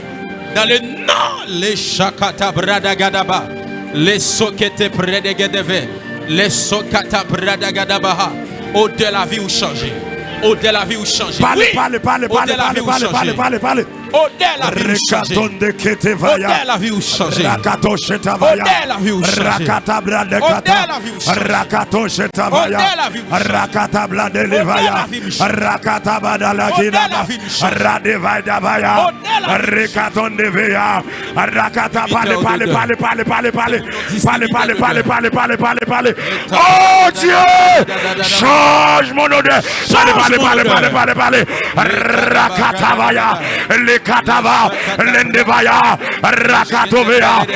Dans le nom, les shakata bradagadaba, les sokete predegadeve, les sokata bradagadaba, odeur la vie ou changer. Odeur la vie ou changer.
Parlez.
Odeur la vie ou changer. Odeur la vie ou changer. Odeur la vie ou changer. Odeur la vie ou changer. Odeur la vie ou changer.
Rakatabla de Levaya, Rakatabadala Kidaba, Radevaya, Rekaton de Veya, Rakata parle. Oh Dieu, change mon odeur. Parle. Rakatabaya, Lekatava, Lendevaya, Rakatovea,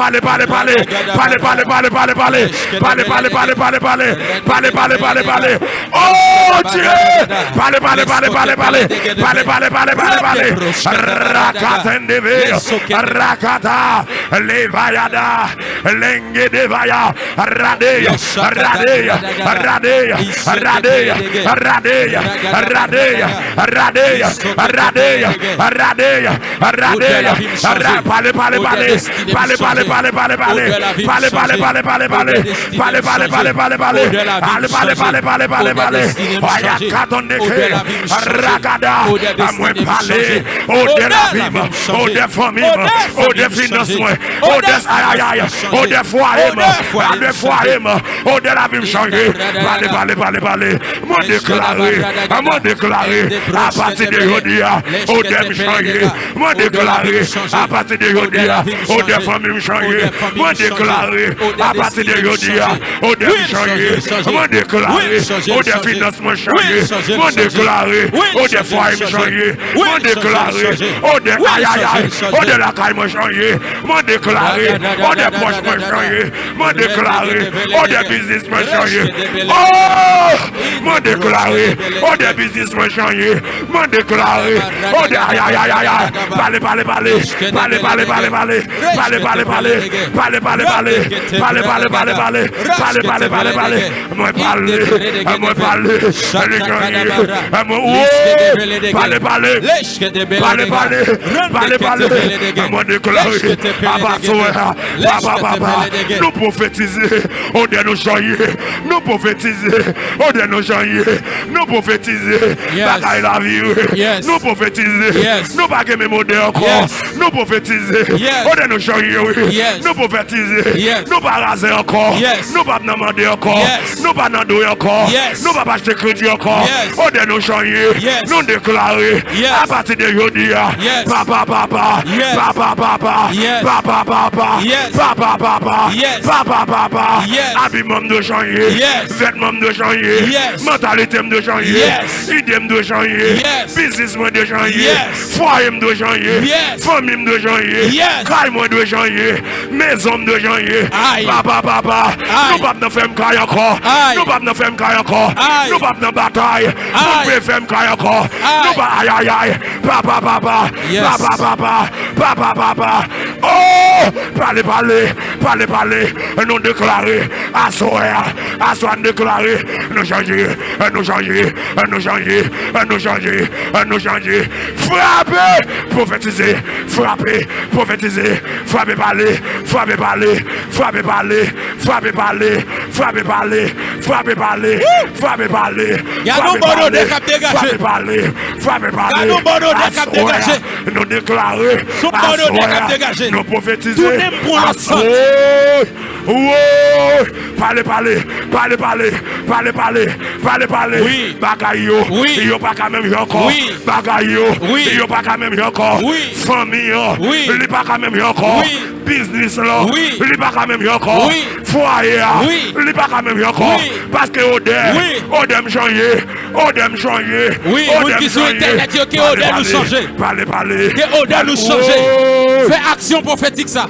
parle. Oh Dieu, parle. Rakatendeve, Rakata, Levayada, Lengedevaya, Radeya, Ragada, moi parler, au de la vie, au de famille, au de financement, au de aïe, au de foyer, au de la vie changer. Parlez, moi déclarer, à partir de aujourd'hui, au de changer. Moi déclarer à partir de aujourd'hui, au des familles changer. Moi déclarer à partir de aujourd'hui, au des changer. Moi déclarer au des financements changer. Moi déclarer au des foyers changer. Moi déclarer au des aïe aïe aïe, au de la caille changer. Moi déclarer au des poches changer. Moi déclarer au des business changer. Oh, moi déclarer au des business changer. Moi déclarer au des aïe aïe aïe aïe. Parlez, parlez, parlez, parlez, parlez, parlez, parlez, parlez, parlez, parlez, parlez, parlez, parlez, parlez, parlez, parlez, parlez, parlez, parlez, parlez, moi parler, moi parler, parlez, parlez, parlez, parlez, parlez, moi déclarer, nous prophétiser, on doit nous changer, nous prophétiser, on doit nous changer, nous prophétiser, bagaille la vie, nous prophétiser, nous bagaille mes modèles encore, nous prophétiser, on doit nous changer, nous prophétiser, nous pas raser encore, nous pas demander encore, nous pas demander encore, nous pas acheter crédit encore, on doit nous changer, nous déclarer, à partir de aujourd'hui, papa, papa, papa, papa, papa, papa, papa, papa, papa, papa, habillement de changer, vêtements de changer, mentalité de changer, idée de changer, business de changer, foyer de changer, famille de changer, caille de changer, maison de changer, papa, papa, nous pas de faire caille encore, nous pas de faire caille encore, nous pas de bataille, nous pas faire caille encore, nous pas aïe aïe aïe, papa, papa, papa, papa, papa, papa, oh, parlez, parlez, parlez, parlez, nous déclarer, à soi déclarer, nous changer, nous changer, nous changer, nous changer, nous changer, frapper, prophétiser, frapper, prophétiser, frapper, parler, frapper, parler, frapper, parler, frapper, parler, frapper, parler, frapper, parler, frapper, parler, frapper, parler, frapper, parler, nous déclarer, nous prophétiser, parlez, parlez, parlez, parlez, parlez, parlez, parlez, parlez, oui, bagaille, oui, yo pas quand même encore, oui, bagaille, oui, yo pas quand même encore, oui, famille, oui, il pas quand même encore, oui, business là, oui, il pas quand même encore, oui, foyer, oui, il pas quand même encore, oui, parce que odeur, oui, odeur me changer, odeur me changer, oui, odeur qui sur internet yo que odeur nous changer, parlez, parlez, que odeur nous changer, fais action prophétique ça,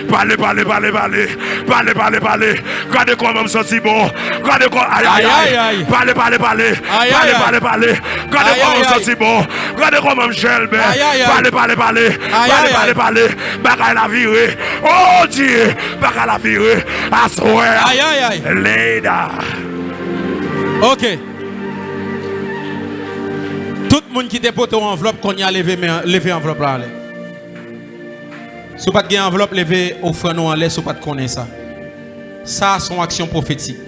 parlez, parlez, parlez, parlez, parlez, parlez, parlez, regardez comment me senti bon, regardez comment, aïe, aïe, aïe, parlez, parlez, parlez, parlez, parlez, parlez, regardez comment me senti bon, regardez comment me gèle, parlez, parlez, parlez, parlez, parlez, parlez, bagaille la virée, oh Dieu, bagaille la virée, à souhait, aïe, aïe, aïe, Leda.
Ok. Tout le monde qui dépose ton enveloppe, qu'on y a levé enveloppe là. Si vous n'avez pas de enveloppe, levez offrande en l'air, si vous n'avez pas de connaître ça. Ça, c'est son action prophétique.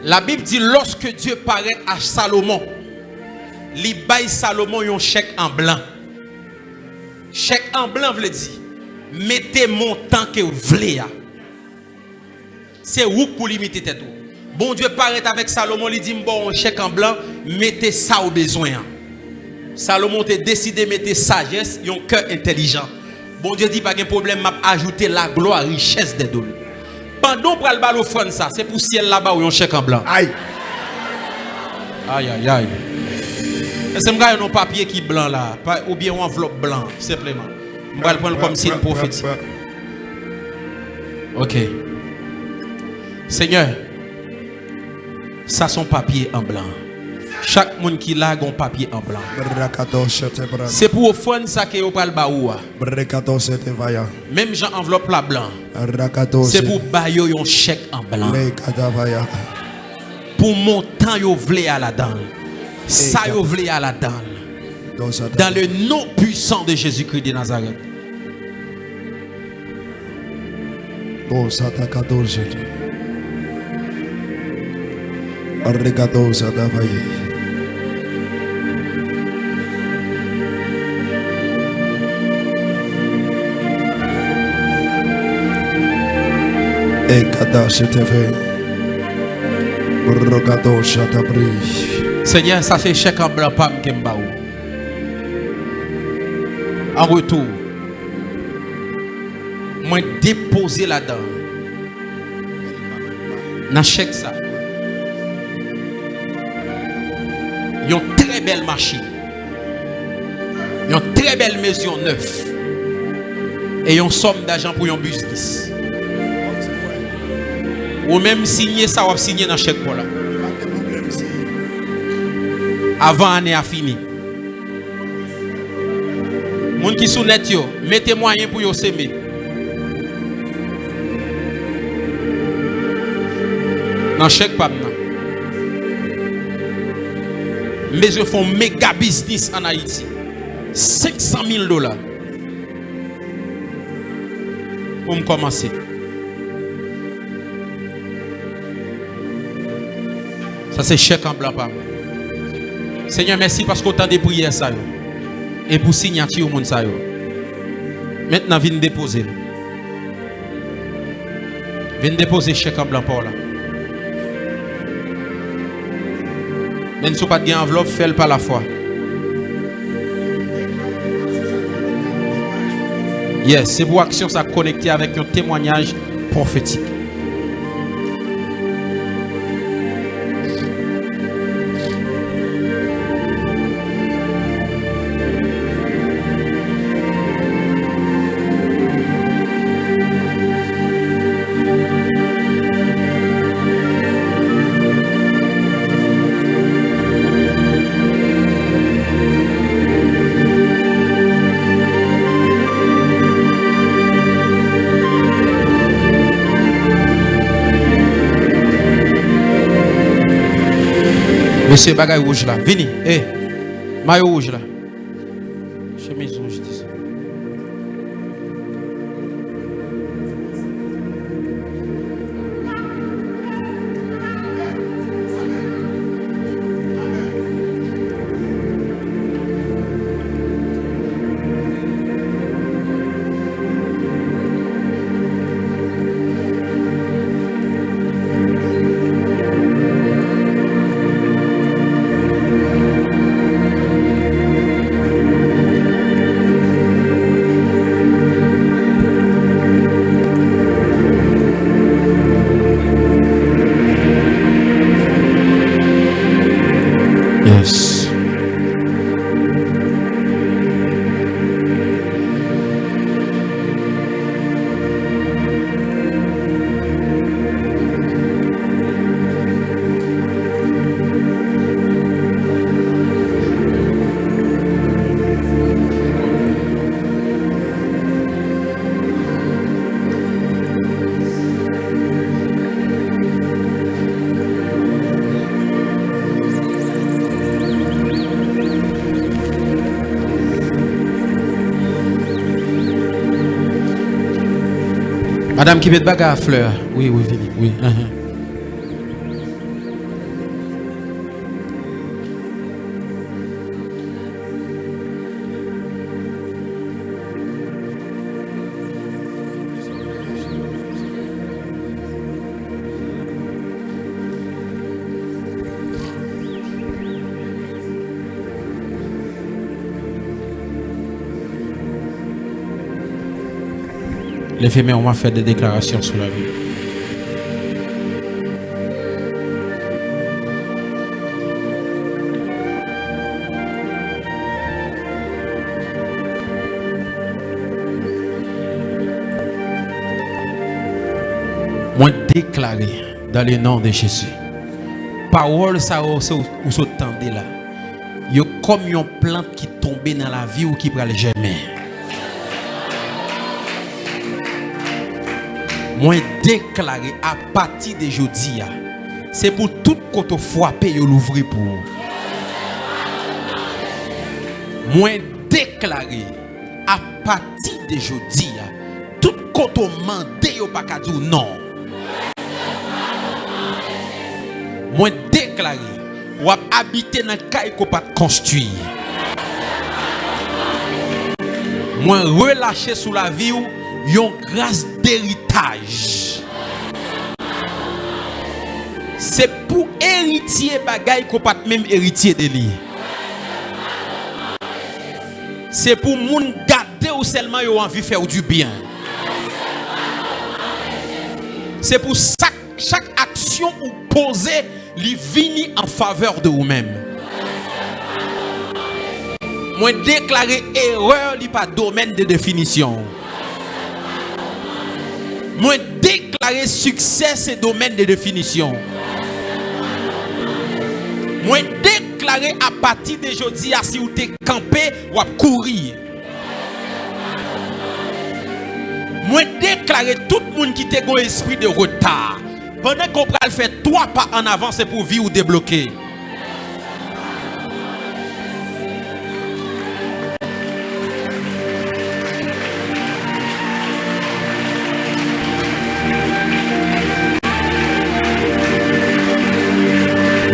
La Bible dit, lorsque Dieu paraît à Salomon, il baille Salomon un chèque en blanc. Chèque en blanc veut dire, mettez montant que vous voulez. C'est où pour limiter tête. Bon Dieu paraît avec Salomon, il dit, bon, un chèque en blanc, mettez ça au besoin. Salomon a décidé de mettre sagesse et un cœur intelligent. Bon Dieu dit, pas de problème, m'a ajouté la gloire, richesse des dons. Pendant pour le bal offrande ça, c'est pour ciel là-bas où un chèque en blanc. Aïe. Aïe, aïe, aïe. C'est un papier qui est blanc là, ou bien une enveloppe blanc, simplement. Je vais le prendre comme signe prophétique. Ok. Seigneur, ça son papier en blanc. Chaque monde qui l'a un papier en blanc. C'est pour offrande ça que vous parlez baoua. Même Jean enveloppe la blanc. C'est pour bailler un chèque en blanc. Pour montant yo vle à la dalle. Ça yo vle à la dalle. Dans le nom puissant de Jésus-Christ de Nazareth.
Bon ça ta cadeau Arregado ça ta vaille. Et kada CTV.
Seigneur, ça c'est chèque en blanc pam kembaou. En retour, moi déposer là-dedans. Dans chèque ça. Une très belle machine. Une très belle maison neuve. Et une somme d'argent pour un business. Ou même signer ça, ou signer dans chèque pour là. Avant l'année a fini. Moun qui sous net yo, mettez moyen pour yo semer. Dans chèque pas maintenant. Mais je font méga business en Haïti. $500,000 pour me commencer. Ça c'est chèque en blanc par moi. Seigneur, merci parce qu'autant de prières ça yo. Et pour signature au monde ça yo. Maintenant viens déposer. Viens déposer chèque en blanc par là. Même si vous n'avez pas d'enveloppe, faites-le par la foi. Yes, c'est pour action ça connecté avec un témoignage prophétique. Monsieur bagay rouge là, venez, maillot rouge là. Chemise rouge, je dis ça. Yes. Madame qui met bagarre à fleur. Oui, oui, oui. Les femmes ont fait des déclarations sur la vie. Moi déclaré dans le nom de Jésus. Parole ça ou s'entendez là. Yo comme une plante qui tombe dans la vie ou qui pral germer. Moi déclaré à partir de jeudi, c'est pour tout côté frappé yo l'ouvrir pour. Moi déclaré à partir de jeudi, tout côté mandé yo pas ka dire non. Moi déclaré ou habiter dans caille qu'on pas construire. Moi relâcher sous la vie ou yon grâce d'héritage. C'est pour héritier bagay qu'on pas même héritier de lui. C'est pour moun garder ou seulement yo envie faire du bien. C'est pour ça que chaque action ou posée li vini en faveur de vous-même. Moi déclarer erreur li pas domaine de définition. Moi déclarer succès c'est domaine de définition. Moi déclarer à partir de aujourd'hui si vous t'es campé ou à courir. Moi déclarer tout le monde qui te un esprit de retard. Pendant qu'on va le faire 3 pas en avant, c'est pour vivre ou débloquer.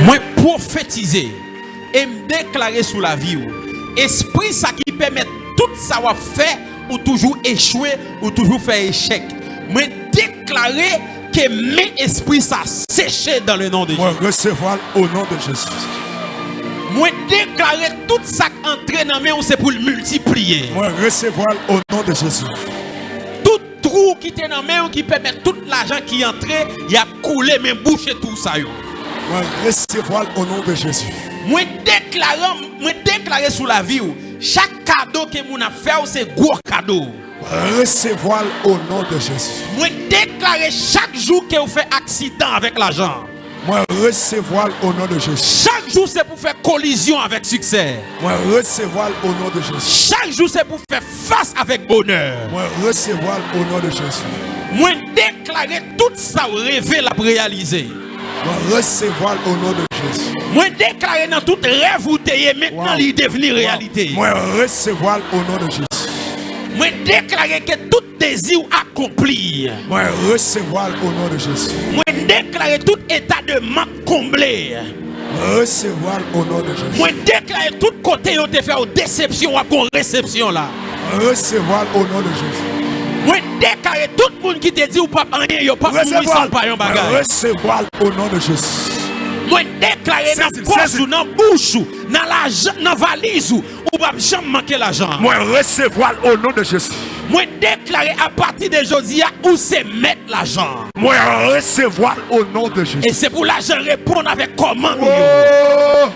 Moi prophétiser et me déclarer sous la vie. Esprit ça qui permet tout ça va faire ou toujours échouer ou toujours faire échec. Moi déclarer que mes esprits ça séché dans le nom de Jésus.
Moi recevoir au nom de Jésus.
Moi déclarer tout ça qui entre dans mes c'est pour le multiplier.
Moi recevoir au nom de Jésus.
Tout trou qui est dans mes qui permet tout l'argent qui entre, il a coulé mais boucher tout ça yo.
Moi recevoir au nom de Jésus.
Moi déclarer sous la vie chaque cadeau que mon a fait c'est gros cadeau.
Recevoir au nom de Jésus.
Moi déclarer chaque jour que vous faites accident avec l'argent.
Moi recevoir au nom de Jésus.
Chaque jour c'est pour faire collision avec succès.
Moi recevoir au nom de Jésus.
Chaque jour c'est pour faire face avec bonheur.
Moi recevoir au nom de Jésus.
Moi déclarer tout ça rêver la réaliser.
Moi recevoir au nom de Jésus.
Moi déclarer dans tout rêve ou t'ayez maintenant il devenir réalité.
Moi recevoir au nom de Jésus.
Moi déclarer que tout désir accompli.
Moi recevoir au nom de Jésus.
Moi déclarer tout état de manque comblé.
Recevoir au nom de Jésus.
Moi déclarer tout côté où te fait une déception ou une réception là.
Recevoir au nom de Jésus.
Moi déclarer tout le monde qui te dit ou pas rien, yo pas
recevoir
pas un bagage.
Recevoir au nom de Jésus.
Moi déclarer dans poche ou dans bouche ou dans l'argent dans valise ou pas jamais manquer l'argent.
Moi recevoir au nom de Jésus.
Moi déclarer à partir de aujourd'hui où c'est mettre l'argent.
Moi recevoir au nom de Jésus.
Et c'est pour l'argent répondre avec comment.
Oh.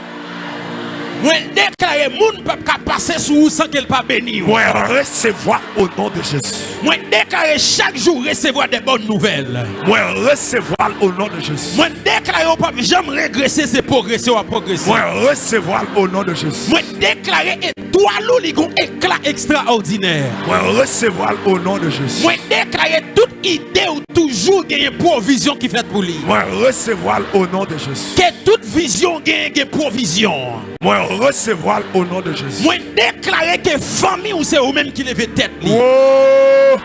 Moi déclarer moun peut pas passer sous vous sans qu'elle pas béni.
Moi recevoir au nom de Jésus.
Moi déclarer chaque jour recevoir des bonnes nouvelles.
Moi recevoir au nom de Jésus.
Moi déclarer au pas jamais régresser c'est progresser ou à progresser.
Moi recevoir au nom de Jésus.
Moi déclarer étoile ou ligon éclat extraordinaire.
Moi recevoir au nom de Jésus.
Moi déclarer toute idée ou toujours gagner provision qui fait pour lui.
Moi recevoir au nom de Jésus.
Que toute vision gagne provision.
Moi recevoir au nom de Jésus.
Moi déclarer que famille ou c'est vous même qui lève tête.
Oh.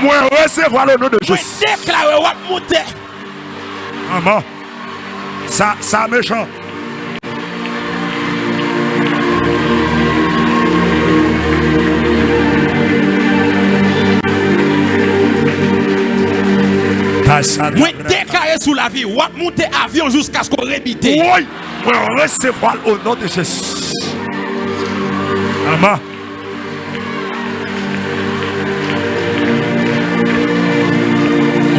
Moi recevoir au nom de Jésus.
Moi déclarer ou monter.
Maman. Ça méchant.
Moi déclarer sous la vie ou monter avion jusqu'à ce qu'on rébite.
Oui. Moi recevoir au nom de Jésus. Maman.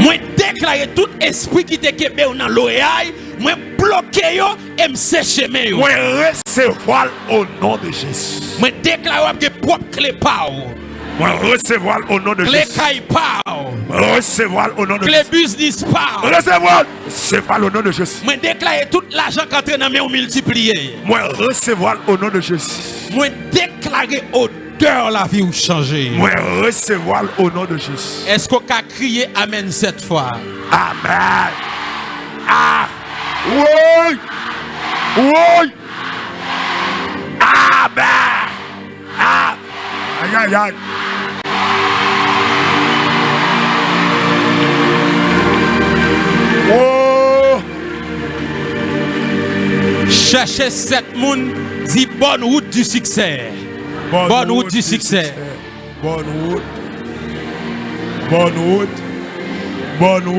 Moi déclarer tout esprit qui te kébé dans l'oreille, moi bloquer yo et me sécher yo.
Moi recevoir au nom de Jésus.
Moi déclarer que propre clé pa ou.
Moi recevoir au nom de
Clé
Jésus.
caille pa ou.
Recevoir au nom de
Clé
Jésus.
business pa ou.
Recevoir. C'est pas au nom de Jésus.
Moi déclarer tout l'argent qui entre dans mes ou multiplier.
Moi recevoir au nom de Jésus.
Moi déclarer odeur la vie ou changer.
Moi recevoir au nom de Jésus.
Est-ce qu'on a crié amen cette fois?
Amen. Ah. Oui. Oui. Amen. Ah. Aïe aïe aïe. Oh.
Cherchez cette monde dit bonne route du succès. Bonne route du succès.
Bonne route. Bonne route. Bonne route.